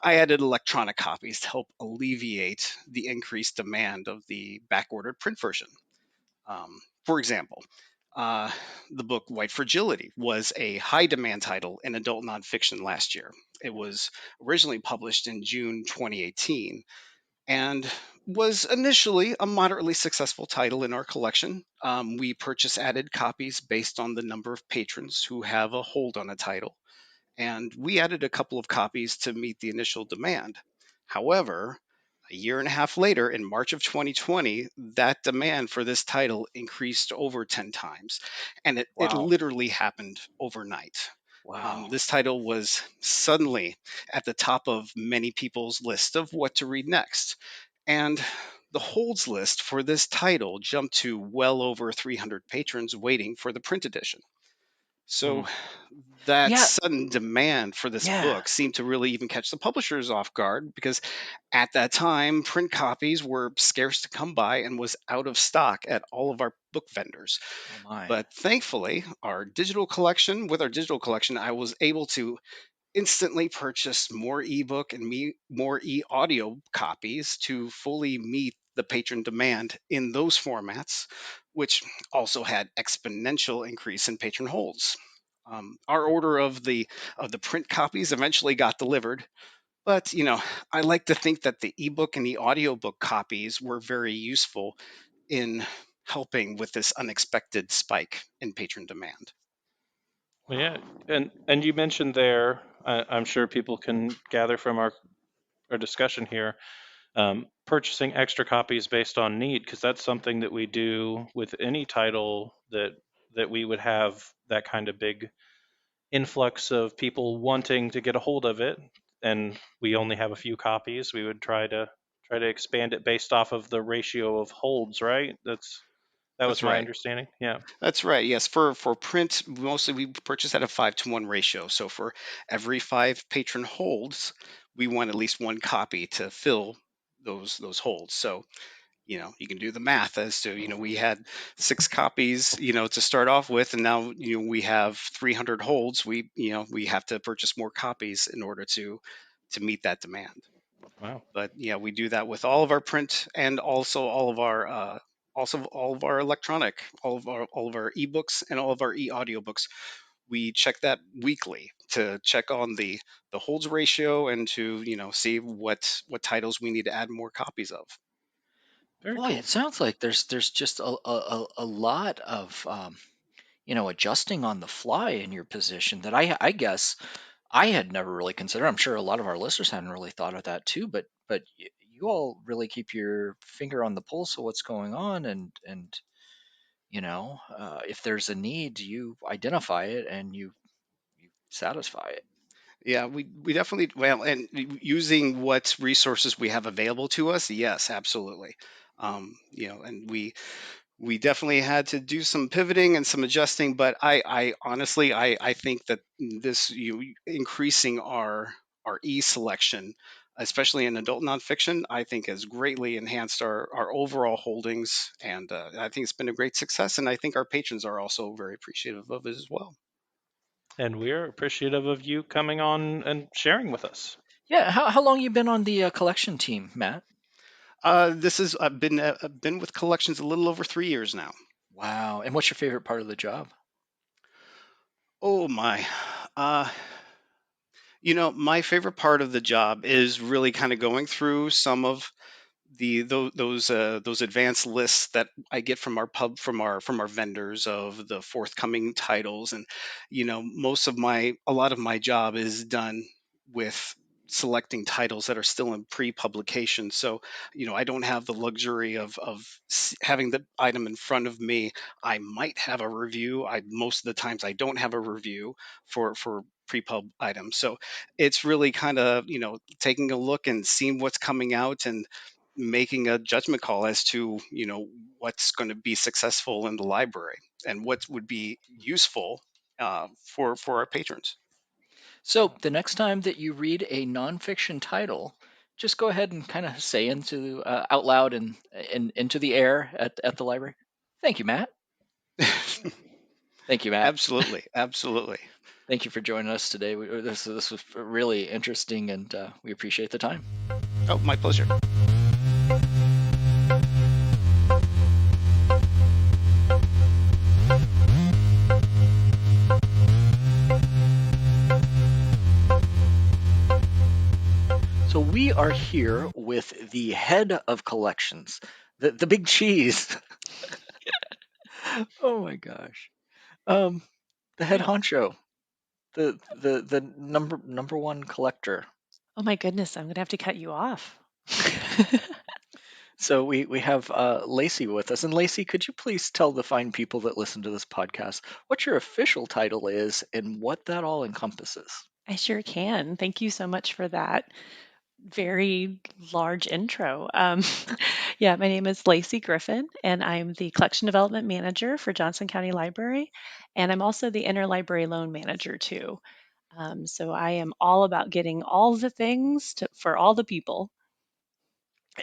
I added electronic copies to help alleviate the increased demand of the back-ordered print version. For example, uh, the book White Fragility was a high demand title in adult nonfiction last year. It was originally published in June 2018 and was initially a moderately successful title in our collection. We purchase added copies based on the number of patrons who have a hold on a title, and we added a couple of copies to meet the initial demand. However, a year and a half later, in March of 2020, that demand for this title increased over 10 times, and it Wow. literally happened overnight. Wow. This title was suddenly at the top of many people's list of what to read next. And the holds list for this title jumped to well over 300 patrons waiting for the print edition. So Mm. that Yeah. sudden demand for this Yeah. book seemed to really even catch the publishers off guard because at that time print copies were scarce to come by and was out of stock at all of our book vendors. Oh my. But thankfully, with our digital collection, I was able to instantly purchase more ebook and more e-audio copies to fully meet the patron demand in those formats, which also had exponential increase in patron holds. Our order of the print copies eventually got delivered, but I like to think that the ebook and the audiobook copies were very useful in helping with this unexpected spike in patron demand. Well, yeah, and you mentioned there, I'm sure people can gather from our discussion here, purchasing extra copies based on need, because that's something that we do with any title that we would have that kind of big influx of people wanting to get a hold of it, and we only have a few copies. We would try to expand it based off of the ratio of holds, right? That was That's my right. understanding. Yeah. That's right. Yes, for print, mostly we purchase at a 5-to-1 ratio. So for every five patron holds, we want at least one copy to fill those holds. So you can do the math as to we had six copies to start off with, and now we have 300 holds. We have to purchase more copies in order to meet that demand. Wow. But yeah, we do that with all of our print and also all of our electronic, all of our ebooks and all of our e-audiobooks. We check that weekly to check on the holds ratio and to see what titles we need to add more copies of. Very Boy, cool. it sounds like there's just a lot of adjusting on the fly in your position that I guess I had never really considered. I'm sure a lot of our listeners hadn't really thought of that too, but you all really keep your finger on the pulse of what's going on, and if there's a need, you identify it and you satisfy it. Yeah, we definitely, well, and using what resources we have available to us, yes, absolutely. And we definitely had to do some pivoting and some adjusting, but I honestly I think that this increasing our e selection especially in adult nonfiction, I think has greatly enhanced our overall holdings. And I think it's been a great success. And I think our patrons are also very appreciative of it as well. And we're appreciative of you coming on and sharing with us. Yeah, how long you been on the collection team, Matt? This is I've been with collections a little over 3 years now. Wow. And what's your favorite part of the job? Oh my. Uh, my favorite part of the job is really kind of going through some of those advanced lists that I get from our vendors of the forthcoming titles. And a lot of my job is done with selecting titles that are still in pre-publication. So I don't have the luxury of having the item in front of me. I might have a review. I Most of the times I don't have a review for pre-pub items. So it's really kind of taking a look and seeing what's coming out and making a judgment call as to what's going to be successful in the library and what would be useful for our patrons. So the next time that you read a nonfiction title, just go ahead and kind of say into out loud and into the air at the library. Thank you, Matt. Thank you, Matt. Absolutely. Thank you for joining us today. This was really interesting, and we appreciate the time. Oh, my pleasure. So we are here with the head of collections, the big cheese. Oh my gosh. The head honcho, the number one collector. Oh my goodness, I'm gonna have to cut you off. So we have Lacey with us. And Lacey, could you please tell the fine people that listen to this podcast what your official title is and what that all encompasses? I sure can. Thank you so much for that very large intro. Yeah, my name is Lacey Griffin, and I'm the Collection Development Manager for Johnson County Library, and I'm also the Interlibrary Loan Manager too. So I am all about getting all the things for all the people.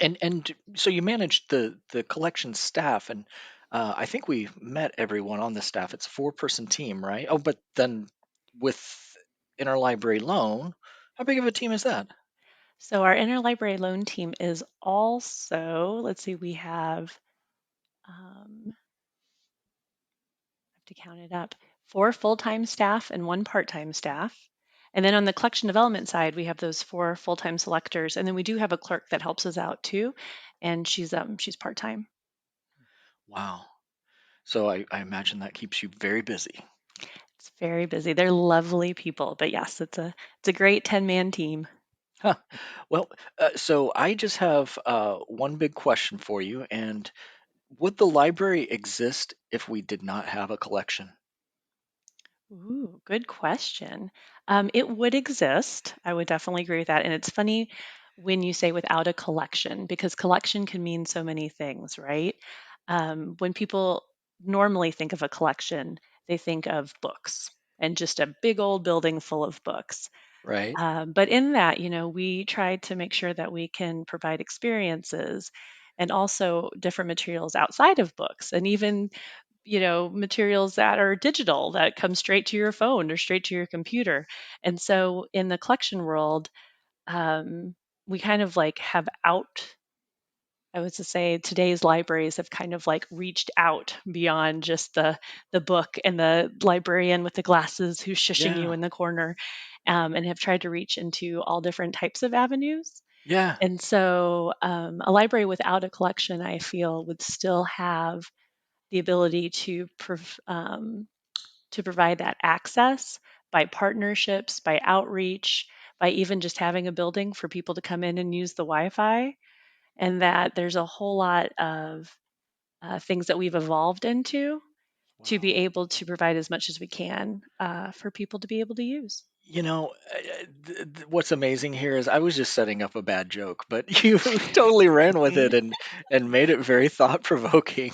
And so you manage the collection staff, and I think we met everyone on the staff. It's a 4-person team, right? Oh, but then with Interlibrary Loan, how big of a team is that? So our interlibrary loan team is also, let's see, we have, I have to count it up, 4 full-time staff and 1 part-time staff. And then on the collection development side, we have those 4 full-time selectors, and then we do have a clerk that helps us out too, and she's part-time. Wow. So I imagine that keeps you very busy. It's very busy. They're lovely people, but yes, it's a great 10-man team. Huh. Well, so I just have one big question for you. And would the library exist if we did not have a collection? Ooh, good question. It would exist. I would definitely agree with that. And it's funny when you say without a collection, because collection can mean so many things, right? When people normally think of a collection, they think of books and just a big old building full of books. Right. But in that, we try to make sure that we can provide experiences and also different materials outside of books and even materials that are digital that come straight to your phone or straight to your computer. And so in the collection world, we kind of like have I would say today's libraries have kind of like reached out beyond just the book and the librarian with the glasses who's shushing you Yeah. in the corner, and have tried to reach into all different types of avenues. Yeah. And so a library without a collection, I feel, would still have the ability to provide that access by partnerships, by outreach, by even just having a building for people to come in and use the Wi-Fi, and that there's a whole lot of things that we've evolved into to Wow. be able to provide as much as we can for people to be able to use. What's amazing here is I was just setting up a bad joke, but you totally ran with it and made it very thought provoking.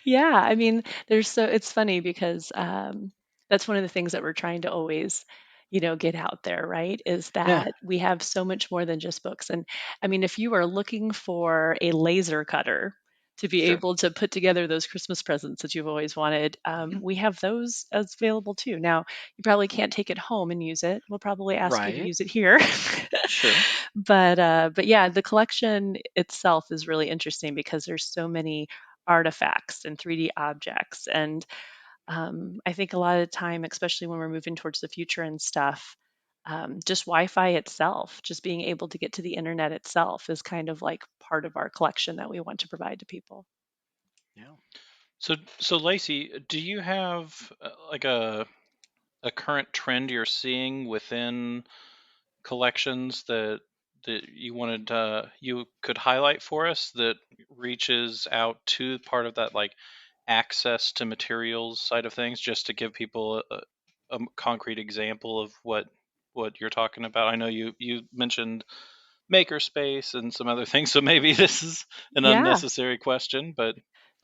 Yeah, I mean, it's funny because that's one of the things that we're trying to always, get out there, right? Is Yeah. that we have so much more than just books. And I mean, if you are looking for a laser cutter to be Sure. able to put together those Christmas presents that you've always wanted, we have those as available too. Now, you probably can't take it home and use it. We'll probably ask you to Right. use it here. Sure. But yeah, the collection itself is really interesting because there's so many artifacts and 3D objects. And I think a lot of the time, especially when we're moving towards the future and stuff, just Wi-Fi itself, just being able to get to the internet itself is kind of like part of our collection that we want to provide to people. Yeah. So Lacey, do you have like a current trend you're seeing within collections that you wanted you could highlight for us that reaches out to part of that like access to materials side of things, just to give people a concrete example of what you're talking about? I know you mentioned Makerspace and some other things, so maybe this is an Yeah. unnecessary question, but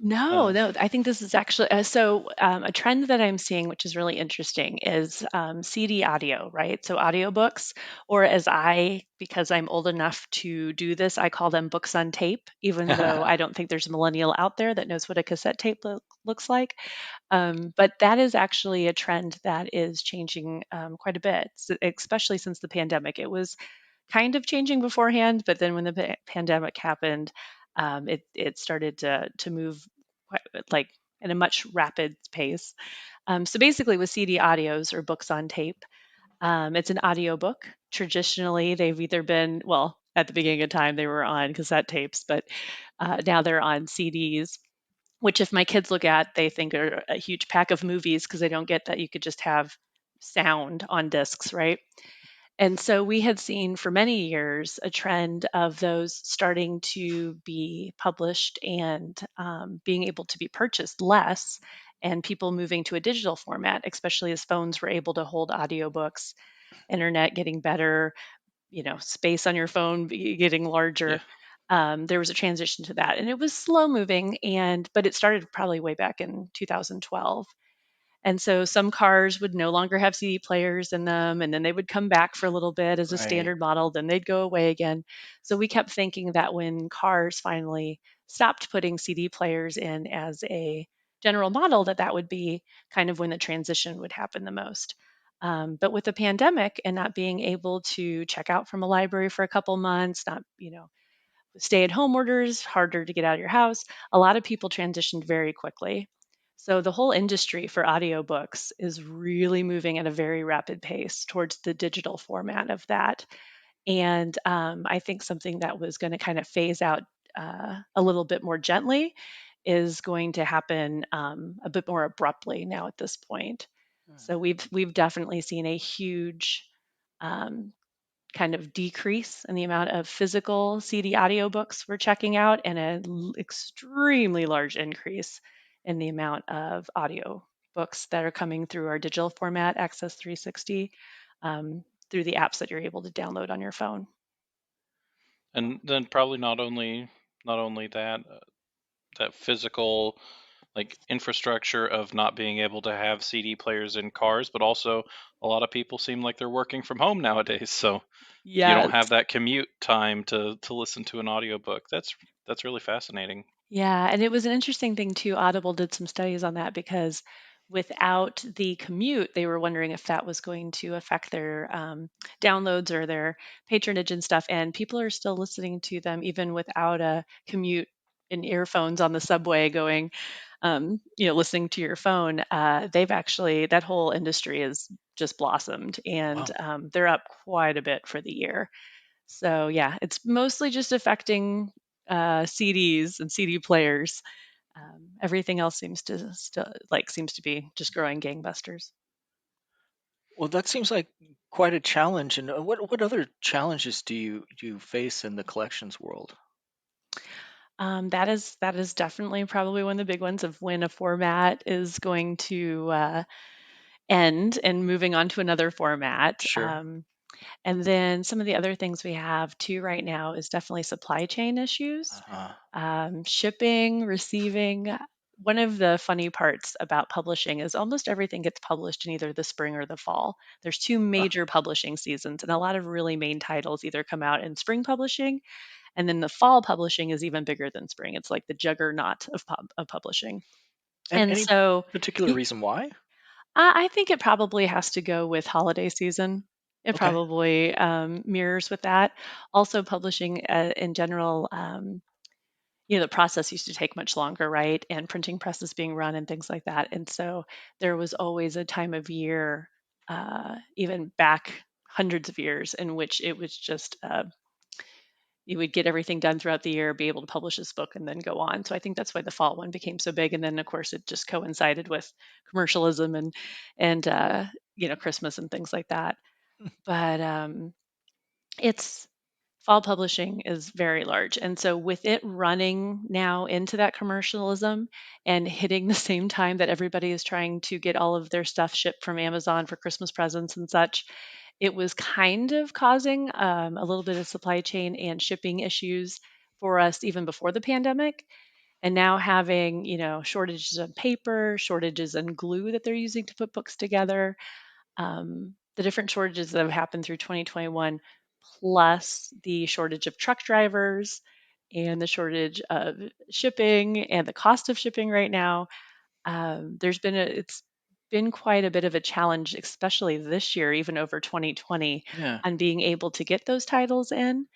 No, um, no, I think this is actually a trend that I'm seeing, which is really interesting, is CD audio, right? So audiobooks, or because I'm old enough to do this, I call them books on tape, even though I don't think there's a millennial out there that knows what a cassette tape looks like. But that is actually a trend that is changing quite a bit, especially since the pandemic. It was kind of changing beforehand, but then when the pandemic happened, it started to move like in a much rapid pace. So basically, with CD audios or books on tape, it's an audio book. Traditionally, they've either been, well, at the beginning of time, they were on cassette tapes, but now they're on CDs, which if my kids look at, they think are a huge pack of movies because they don't get that you could just have sound on discs, right? And so we had seen for many years a trend of those starting to be published and being able to be purchased less, and people moving to a digital format, especially as phones were able to hold audiobooks, internet getting better, space on your phone getting yeah. larger. There was a transition to that, and it was slow moving, but it started probably way back in 2012. And so some cars would no longer have CD players in them, and then they would come back for a little bit as a Right. standard model, then they'd go away again. So we kept thinking that when cars finally stopped putting CD players in as a general model, that would be kind of when the transition would happen the most. But with the pandemic and not being able to check out from a library for a couple months, not, stay at home orders, harder to get out of your house, a lot of people transitioned very quickly. So the whole industry for audiobooks is really moving at a very rapid pace towards the digital format of that. And I think something that was going to kind of phase out a little bit more gently is going to happen a bit more abruptly now at this point. So we've definitely seen a huge um, kind of decrease in the amount of physical CD audiobooks we're checking out, and an extremely large increase in the amount of audio books that are coming through our digital format, Access 360, through the apps that you're able to download on your phone. And then probably not only that that physical like infrastructure of not being able to have CD players in cars, but also a lot of people seem like they're working from home nowadays, so you don't Yes. have that commute time to listen to an audiobook. That's really fascinating. Yeah, and it was an interesting thing too. Audible did some studies on that because without the commute, they were wondering if that was going to affect their downloads or their patronage and stuff. And people are still listening to them even without a commute in earphones on the subway going, listening to your phone. They've actually, that whole industry has just blossomed, and Wow. they're up quite a bit for the year. So yeah, it's mostly just affecting CDs and CD players. Everything else seems to be just growing gangbusters. Well, that seems like quite a challenge. And what other challenges do you face in the collections world? That is definitely probably one of the big ones of when a format is going to end and moving on to another format. Sure. And then some of the other things we have too right now is definitely supply chain issues, Uh-huh. shipping, receiving. one of the funny parts about publishing is almost everything gets published in either the spring or the fall. There's two Ah, major publishing seasons, and a lot of really main titles either come out in spring publishing, and then the fall publishing is even bigger than spring. It's like the juggernaut of publishing. and And any so particular reason why? I think it probably has to go with holiday season. It Okay. probably mirrors with that. Also, publishing in general, the process used to take much longer, right? And printing presses being run and things like that. And so there was always a time of year, even back hundreds of years, in which it was just you would get everything done throughout the year, be able to publish this book, and then go on. So I think that's why the fall one became so big. And then, of course, it just coincided with commercialism and Christmas and things like that. But it's fall publishing is very large. And so with it running now into that commercialism and hitting the same time that everybody is trying to get all of their stuff shipped from Amazon for Christmas presents and such, it was kind of causing a little bit of supply chain and shipping issues for us even before the pandemic. And now having, shortages of paper, shortages in glue that they're using to put books together, the different shortages that have happened through 2021, plus the shortage of truck drivers and the shortage of shipping and the cost of shipping right now. It's been quite a bit of a challenge, especially this year, even over 2020, Yeah. on being able to get those titles in.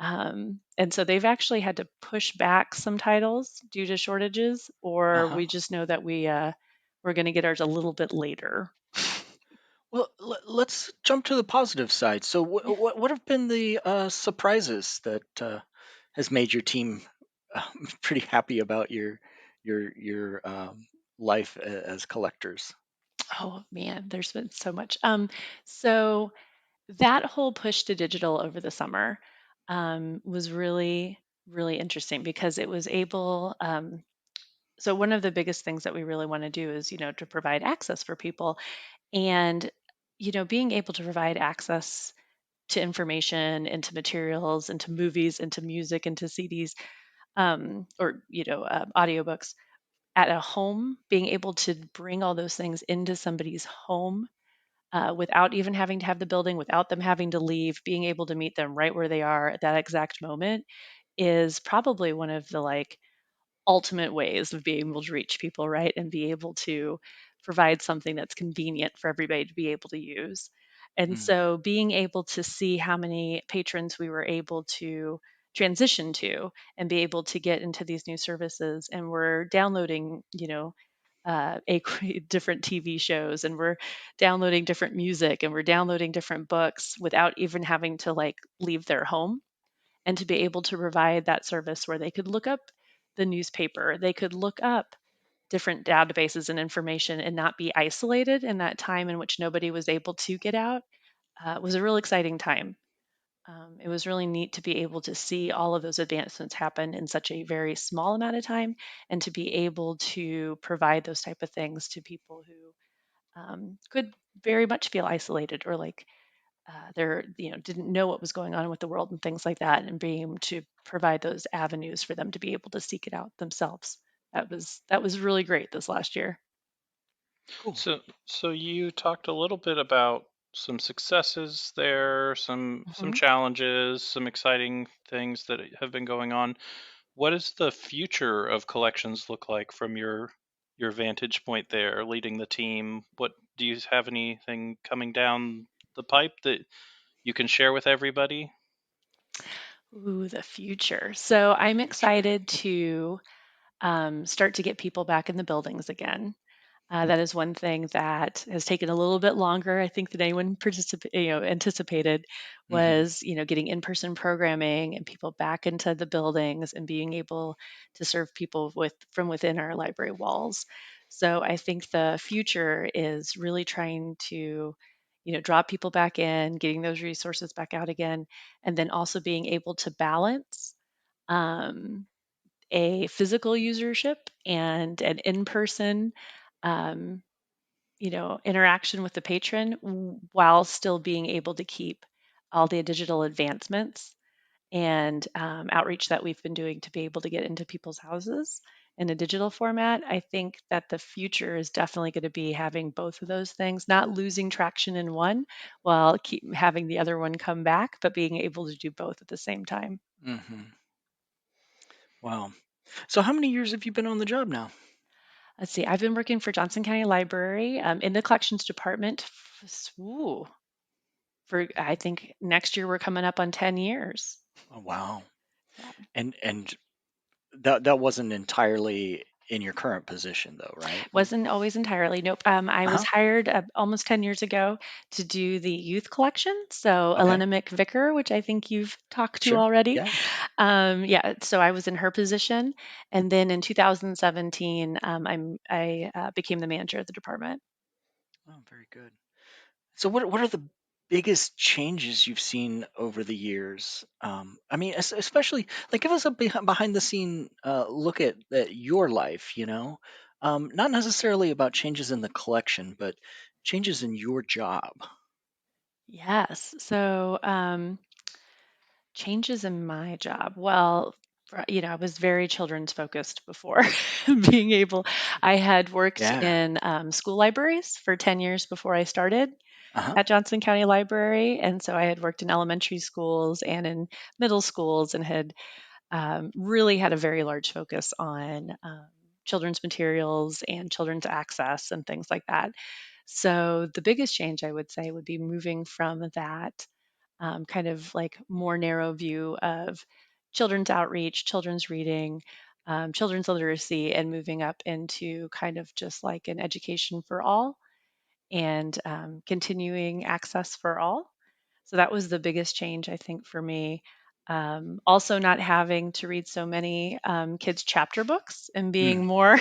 And so they've actually had to push back some titles due to shortages, or Uh-huh. we just know that we're going to get ours a little bit later. Well, let's jump to the positive side. So, Yeah. what have been the surprises that has made your team uh, pretty happy about your life as collectors? Oh man, there's been so much. So that whole push to digital over the summer was really, really interesting because it was able. So one of the biggest things that we really want to do is, to provide access for people, and being able to provide access to information, into materials, into movies, into music, into CDs, or audiobooks at a home, being able to bring all those things into somebody's home without even having to have the building, without them having to leave, being able to meet them right where they are at that exact moment is probably one of the ultimate ways of being able to reach people, right? And be able to provide something that's convenient for everybody to be able to use. And Mm. so being able to see how many patrons we were able to transition to and be able to get into these new services, and we're downloading, different TV shows, and we're downloading different music, and we're downloading different books without even having to leave their home, and to be able to provide that service where they could look up the newspaper, they could look up different databases and information and not be isolated in that time in which nobody was able to get out, was a real exciting time. It was really neat to be able to see all of those advancements happen in such a very small amount of time, and to be able to provide those type of things to people who could very much feel isolated, or they're didn't know what was going on with the world and things like that, and being able to provide those avenues for them to be able to seek it out themselves. That was really great this last year. Cool. So you talked a little bit about some successes there, some Mhm. challenges, some exciting things that have been going on. What does the future of collections look like from your vantage point there, leading the team? What do you have anything coming down the pipe that you can share with everybody? Ooh, the future. So I'm Future. excited to start to get people back in the buildings again. That is one thing that has taken a little bit longer, I think, than anyone anticipated, Hmm. was getting in-person programming and people back into the buildings and being able to serve people from within our library walls. So I think the future is really trying to draw people back in, getting those resources back out again, and then also being able to balance um, a physical usership and an in-person um, interaction with the patron, while still being able to keep all the digital advancements and outreach that we've been doing to be able to get into people's houses in a digital format. I think that the future is definitely going to be having both of those things, not losing traction in one while keep having the other one come back, but being able to do both at the same time. Hmm. Wow. So how many years have you been on the job now? Let's see, I've been working for Johnson County Library in the collections department ooh, for I think next year we're coming up on 10 years. Oh, wow. Yeah. And that wasn't entirely in your current position though, right? Wasn't always entirely. Nope. I was Uh-huh. hired almost 10 years ago to do the youth collection. So Okay. Elena McVicker, which I think you've talked to Sure. already. Yeah. Yeah, so I was in her position. And then in 2017, I became the manager of the department. Oh, very good. So what are the biggest changes you've seen over the years? I mean, especially like give us a behind the scene look at your life. Not necessarily about changes in the collection, but changes in your job. Yes. So changes in my job. Well, I was very children's focused before I had worked Yeah. in school libraries for 10 years before I started Uh-huh. at Johnson County Library. And so I had worked in elementary schools and in middle schools and had really had a very large focus on children's materials and children's access and things like that. So the biggest change I would say would be moving from that kind of like more narrow view of children's outreach, children's reading, children's literacy, and moving up into kind of just like an education for all and continuing access for all. So that was the biggest change, I think, for me. Also, not having to read so many kids' chapter books and being Mm. more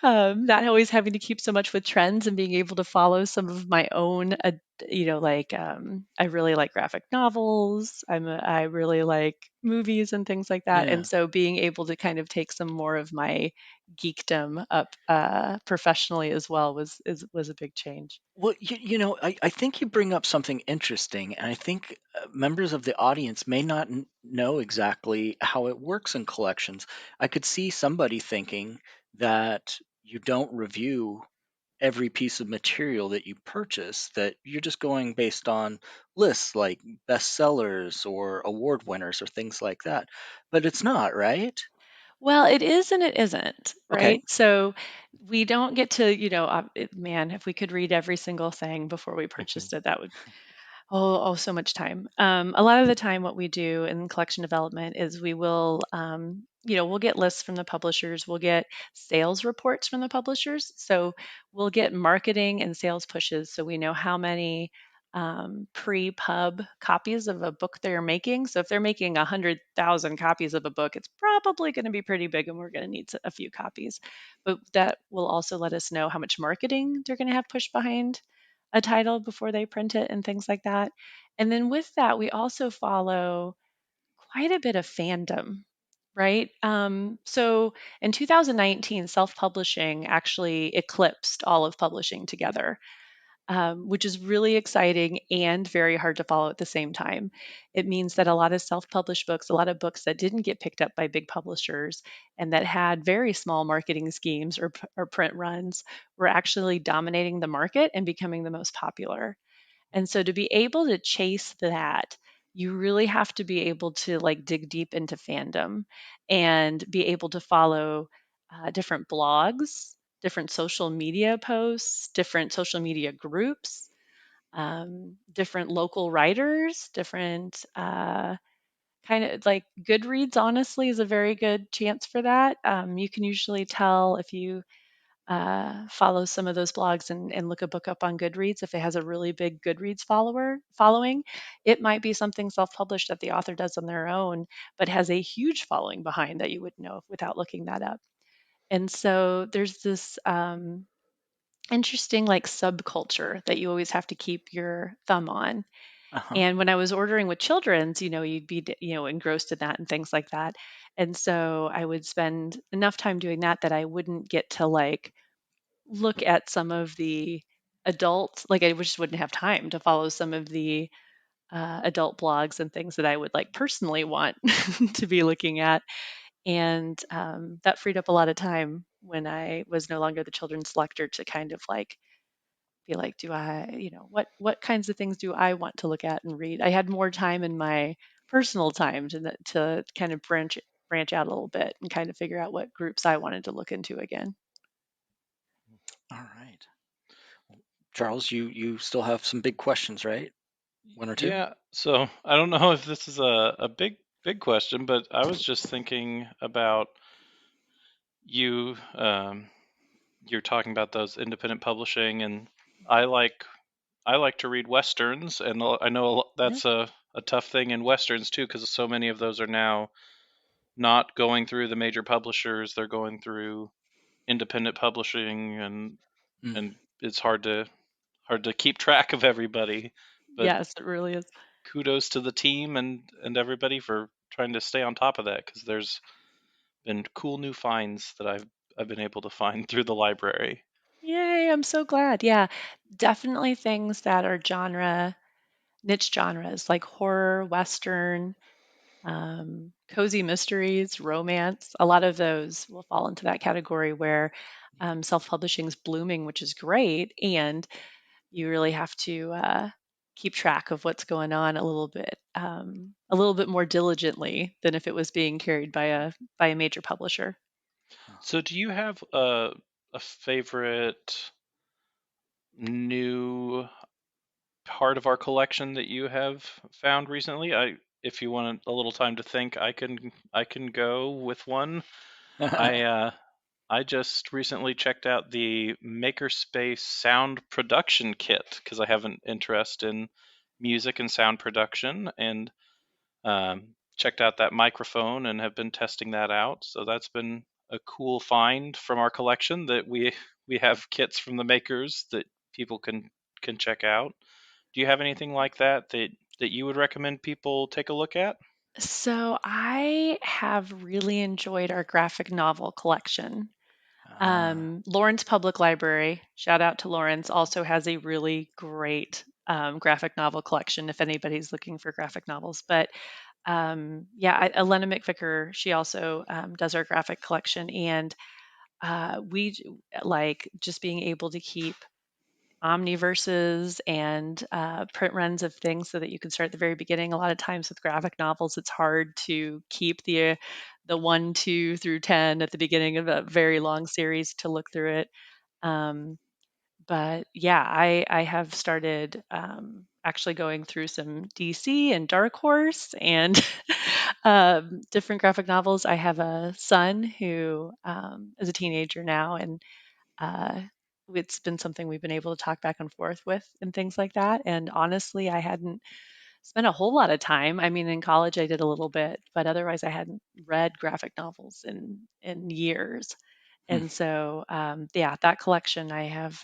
not always having to keep so much with trends and being able to follow some of my own, like I really like graphic novels. I really like movies and things like that, Yeah. and so being able to kind of take some more of my geekdom up professionally as well was a big change. Well, I think you bring up something interesting, and I think members of the audience may not know exactly how it works in collections. I could see somebody thinking that you don't review every piece of material that you purchase, that you're just going based on lists like bestsellers or award winners or things like that. But it's not, right? Well, it is and it isn't, Okay. right? So we don't get to, man, if we could read every single thing before we Mhm. purchased it, that would so much time. A lot of the time, what we do in collection development is we will, we'll get lists from the publishers, we'll get sales reports from the publishers. So we'll get marketing and sales pushes so we know how many pre-pub copies of a book they're making. So if they're making 100,000 copies of a book, it's probably going to be pretty big and we're going to need a few copies. But that will also let us know how much marketing they're going to have pushed behind a title before they print it and things like that. And then with that, we also follow quite a bit of fandom, right? So in 2019, self publishing actually eclipsed all of publishing together, which is really exciting and very hard to follow at the same time. It means that a lot of self published books, a lot of books that didn't get picked up by big publishers and that had very small marketing schemes or print runs, were actually dominating the market and becoming the most popular. And so to be able to chase that, you really have to be able to like dig deep into fandom and be able to follow different blogs, different social media posts, different social media groups, different local writers, different kind of like Goodreads, honestly, is a very good chance for that. You can usually tell if you follow some of those blogs and look a book up on Goodreads. If it has a really big Goodreads following, it might be something self-published that the author does on their own, but has a huge following behind that you wouldn't know without looking that up. And so there's this interesting like subculture that you always have to keep your thumb on. Uh-huh. And when I was ordering with children's, you'd be, engrossed in that and things like that. And so I would spend enough time doing that that I wouldn't get to like look at some of the adult, like I just wouldn't have time to follow some of the adult blogs and things that I would like personally want to be looking at. And that freed up a lot of time when I was no longer the children's selector to kind of like be like, do I, what kinds of things do I want to look at and read? I had more time in my personal time to kind of branch out a little bit and kind of figure out what groups I wanted to look into again. All right. Charles, you still have some big questions, right? One or two? Yeah, so I don't know if this is a big question, but I was just thinking about you. You're talking about those independent publishing, and I like to read westerns, and I know that's a tough thing in westerns too, because so many of those are now not going through the major publishers; they're going through independent publishing, and Mm. and it's hard to keep track of everybody. But Yes, it really is. kudos to the team and everybody for trying to stay on top of that, because there's been cool new finds that I've been able to find through the library. Yay, I'm so glad. Yeah, definitely things that are niche genres like horror, western, cozy mysteries, romance. A lot of those will fall into that category where self-publishing is blooming, which is great, and you really have to keep track of what's going on a little bit more diligently than if it was being carried by a major publisher. So do you have a favorite new part of our collection that you have found recently? If you want a little time to think, I can go with one. I I just recently checked out the Makerspace sound production kit because I have an interest in music and sound production, and checked out that microphone and have been testing that out. So that's been a cool find from our collection that we have kits from the makers that people can check out. Do you have anything like that you would recommend people take a look at? So I have really enjoyed our graphic novel collection. Lawrence Public Library, shout out to Lawrence, also has a really great graphic novel collection if anybody's looking for graphic novels. But yeah, Elena McVicker, she also does our graphic collection, and like just being able to keep omniverses and print runs of things so that you can start at the very beginning. A lot of times with graphic novels, it's hard to keep the 1, 2 through 10 at the beginning of a very long series to look through it. Um, but yeah, I have started actually going through some DC and Dark Horse and different graphic novels. I have a son who is a teenager now, and uh, it's been something we've been able to talk back and forth with and things like that. And honestly, I hadn't spent a whole lot of time. I mean, in college I did a little bit, but otherwise I hadn't read graphic novels in years. Hmm. And so, yeah, that collection I have.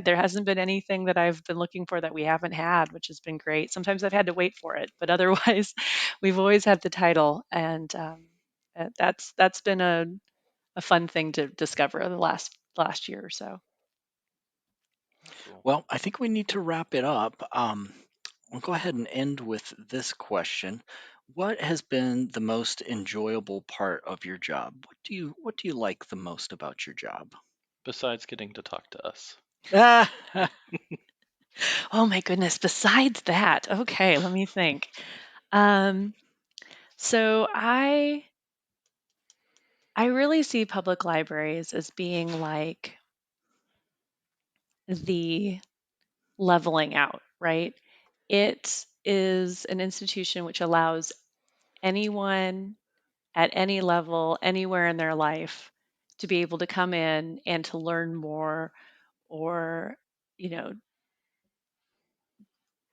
There hasn't been anything that I've been looking for that we haven't had, which has been great. Sometimes I've had to wait for it, but otherwise, we've always had the title, and that's been a fun thing to discover the last year or so. Cool. Well, I think we need to wrap it up. We'll go ahead and end with this question. What has been the most enjoyable part of your job? What do you like the most about your job? Besides getting to talk to us. Ah, Oh my goodness, besides that, okay, let me think. Um, so I really see public libraries as being like the leveling out, right? It is an institution which allows anyone at any level, anywhere in their life, to be able to come in and to learn more or, you know,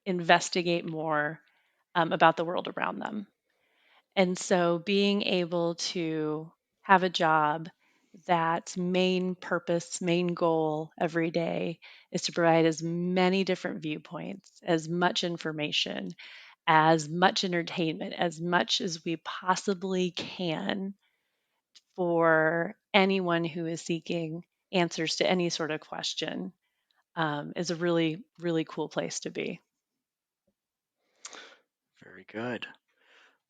investigate more about the world around them. And so being able to have a job that's main purpose, main goal every day is to provide as many different viewpoints, as much information, as much entertainment, as much as we possibly can for anyone who is seeking answers to any sort of question, is a really, really cool place to be. very good.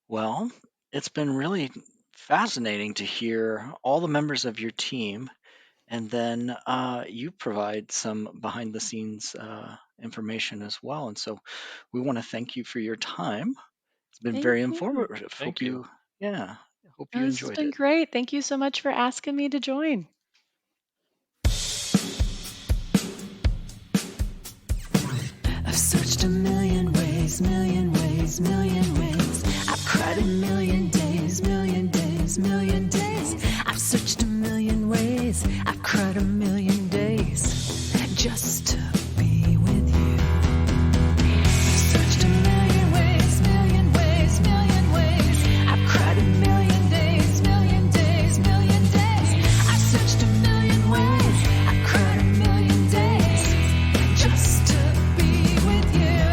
Well, it's been really fascinating to hear all the members of your team, and then you provide some behind the scenes information as well. And so we want to thank you for your time. It's been Thank very you. informative. Thank you. Hope Oh, you this has enjoyed been it. great. Thank you so much for asking me to join. I've searched a million ways, million ways, million ways. I've cried a million days, million days, million days. I've searched a million ways, I've cried a million days just to be with you. I've searched a million ways, million ways, million ways. I've cried a million days, million days, million days. I've searched a million ways, I've cried a million days just to be with you.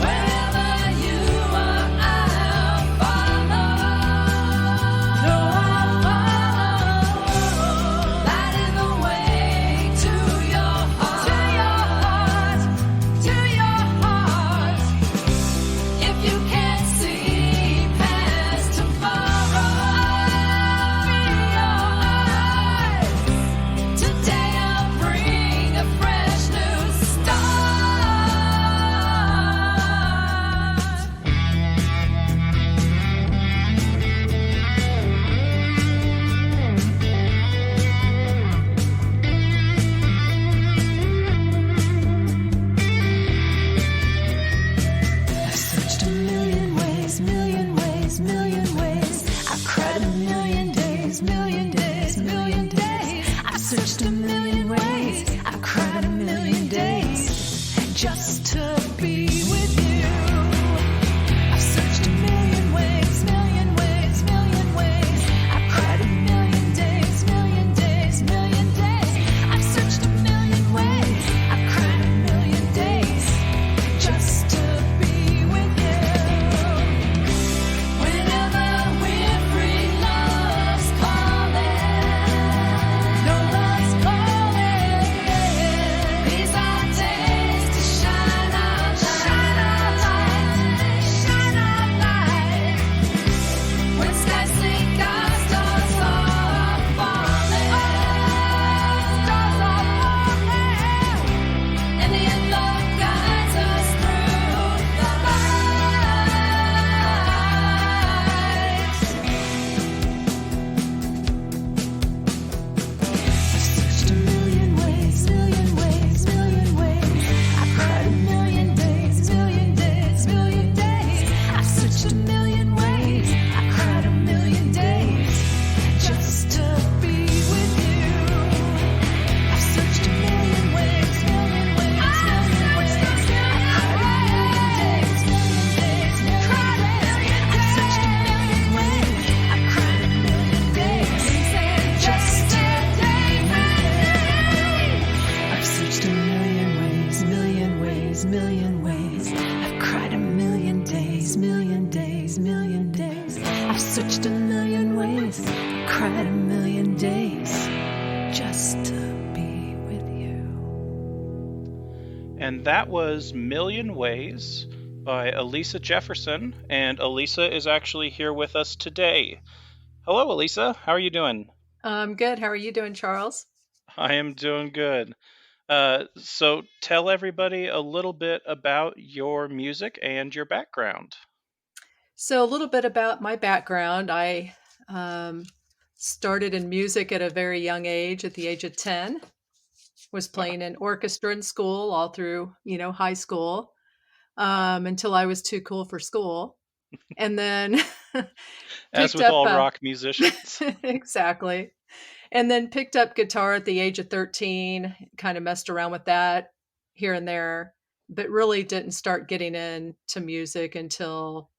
Wherever you are, I'll follow. No, I'll follow. Lighting the way to your heart, to your heart. If you can't see past tomorrow, today I'll bring a fresh new I've searched a million ways, million ways, million ways. I've cried a million days, million days, million days. I've searched a million ways, I've cried a million days just to be with you. I've searched a million ways, million ways, million ways. I've cried a million days, million days, million days. I've searched a million ways, I've cried a million days just to be with you. Whenever we're free, love's calling. No, love's calling. These are days to shine our light, shine our light. When skies sink, our stars are falling. Stars are falling. And the end love guides us through the light. I've searched a million ways, million ways, million ways. I've cried a million days, million days, million days. I've searched a million ways, I've cried a million days just to be with you. I've searched a million ways, million ways, million ways. I've cried a million days, million days, million days. I've searched a million ways, I've cried a million days just to be with you. I've searched a million ways, million ways, million ways. I've cried a million days, million days, million days. I've searched a million ways, cried a million days just to be with you. And that was Million Ways by Alysa Jefferson. And Alysa is actually here with us today. Hello, Alysa. How are you doing? I'm good. How are you doing, Charles? I am doing good. So tell everybody a little bit about your music and your background. So, a little bit about my background. I started in music at a very young age, at the age of 10. Was playing in orchestra in school all through, high school, until I was too cool for school. And then As picked with all up rock musicians. exactly. And then picked up guitar at the age of 13, kind of messed around with that here and there, but really didn't start getting into music until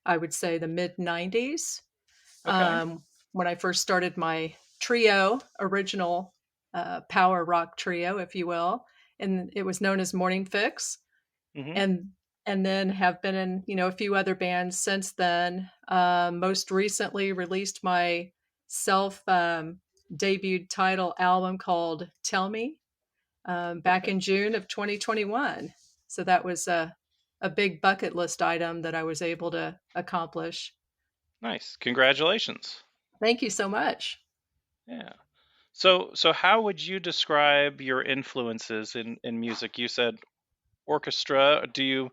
I would say the mid 90s. Okay. When I first started my trio, original power rock trio, if you will, and it was known as Morning Fix. hmm And then have been in a few other bands since then. Most recently released my self debuted title album called Tell Me back in June of 2021. So that was a big bucket list item that I was able to accomplish. Nice. Congratulations. Thank you so much. Yeah. So how would you describe your influences in music? You said orchestra. Do you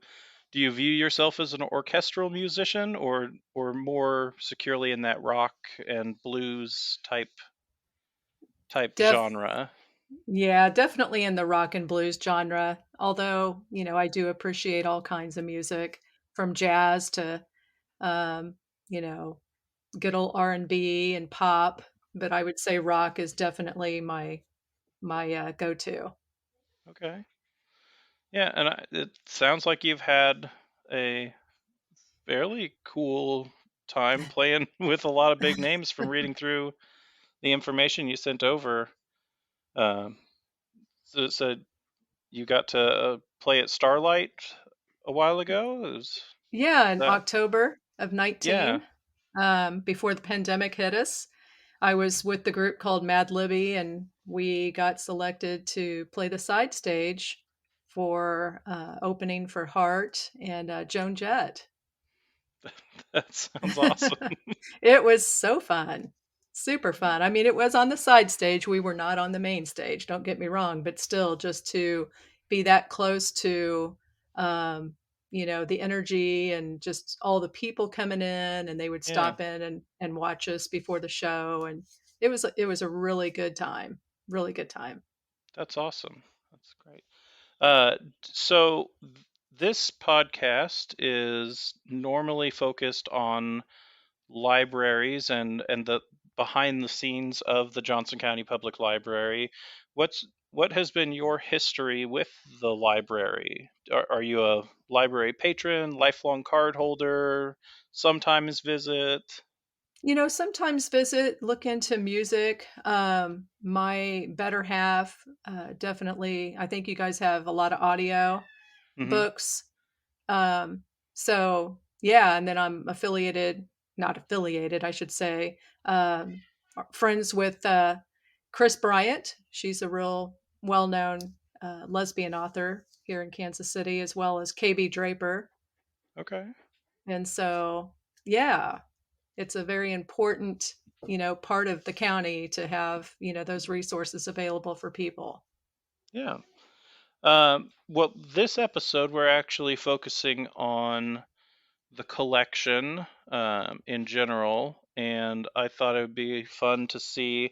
view yourself as an orchestral musician, or more securely in that rock and blues type Def genre? Yeah, definitely in the rock and blues genre. Although, I do appreciate all kinds of music from jazz to um, you know, good old R&B and pop, but I would say rock is definitely my go-to. Okay. Yeah, and it sounds like you've had a fairly cool time playing with a lot of big names from reading through the information you sent over. Um, so you got to play at Starlight a while ago? Is Yeah, in that? October of Yeah. 19, before the pandemic hit us, I was with the group called Mad Libby, and we got selected to play the side stage for opening for Hart and Joan Jett. That sounds awesome. It was so fun. Super fun. I mean, it was on the side stage. We were not on the main stage, don't get me wrong, but still just to be that close to um, the energy and just all the people coming in, and they would Yeah, stop in and watch us before the show, and it was a really good time. Really good time. that's awesome. That's great. So this podcast is normally focused on libraries and the behind the scenes of the Johnson County Public Library. What has been your history with the library? Are you a library patron, lifelong card holder, sometimes visit? Sometimes visit, look into music. My better half, definitely, I think you guys have a lot of audio Hmm. books. So yeah, and then I'm not affiliated, I should say, friends with Chris Bryant. She's a real well-known lesbian author here in Kansas City, as well as KB Draper. Okay. And so, yeah, it's a very important, part of the county to have, those resources available for people. Yeah. Well, this episode we're actually focusing on the collection in general, and I thought it would be fun to see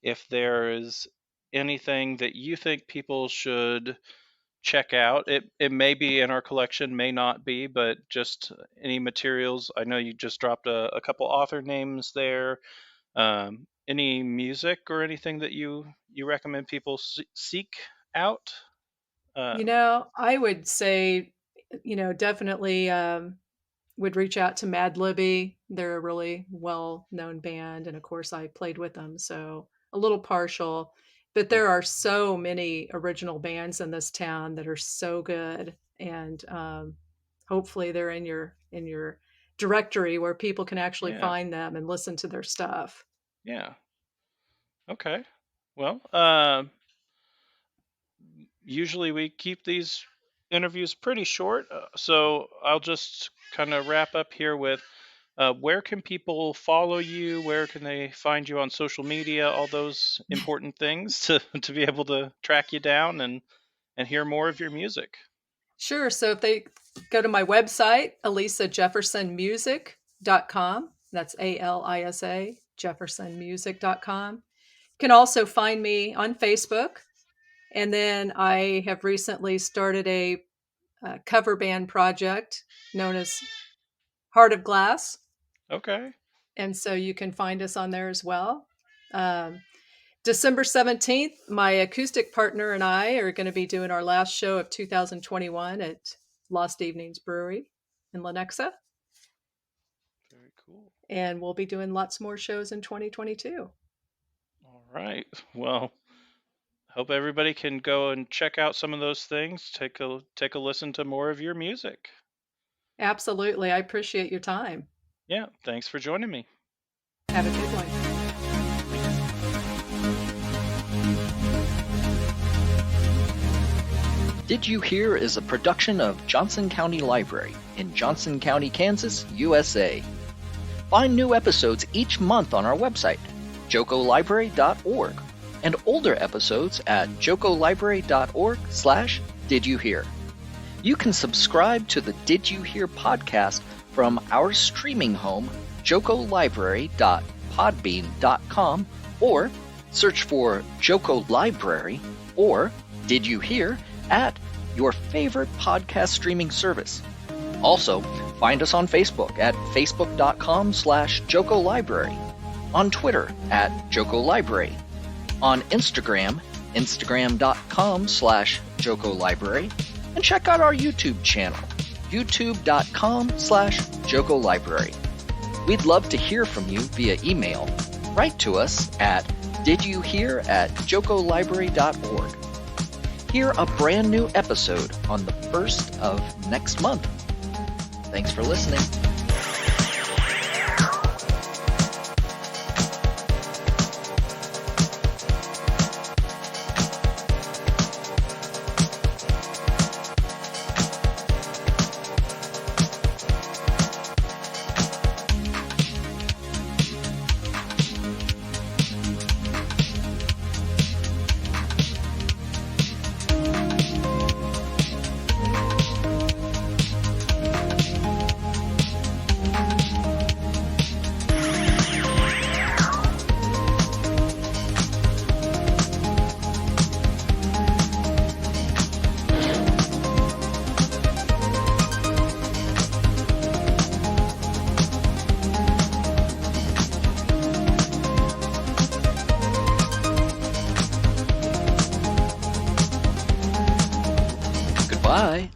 if there is anything that you think people should check out. It may be in our collection, may not be, but just any materials. I know you just dropped a couple author names there. Any music or anything that you recommend people seek out? I would say, definitely would reach out to Mad Libby. They're a really well known band. And of course, I played with them. So a little partial. But there are so many original bands in this town that are so good. And hopefully they're in your directory where people can actually Yeah, find them and listen to their stuff. yeah. Okay. Well, usually we keep these interviews pretty short, so I'll just kind of wrap up here with where can people follow you? Where can they find you on social media? All those important things to be able to track you down and hear more of your music. Sure. So if they go to my website, alisajeffersonmusic.com, that's ALISA, jeffersonmusic.com. Can also find me on Facebook. And then I have recently started a cover band project known as Heart of Glass. Okay. And so you can find us on there as well. Um, December 17th, my acoustic partner and I are going to be doing our last show of 2021 at Lost Evenings Brewery in Lenexa. Very cool. And we'll be doing lots more shows in 2022. All right. Well, hope everybody can go and check out some of those things. Take a listen to more of your music. Absolutely. I appreciate your time. Yeah. Thanks for joining me. Have a good one. Did You Hear is a production of Johnson County Library in Johnson County, Kansas, USA. Find new episodes each month on our website, jocolibrary.org, and older episodes at jocolibrary.org/didyouhear. You can subscribe to the Did You Hear podcast from our streaming home, jocolibrary.podbean.com, or search for Joco Library or Did You Hear at your favorite podcast streaming service. Also, find us on Facebook at facebook.com/JocoLibrary, on Twitter at JocoLibrary, on Instagram, instagram.com/JocoLibrary, and check out our YouTube channel, youtube.com/JocoLibrary. We'd love to hear from you via email. Write to us at didyouhear@jocolibrary.org. Hear a brand new episode on the 1st of next month. Thanks for listening. Bye.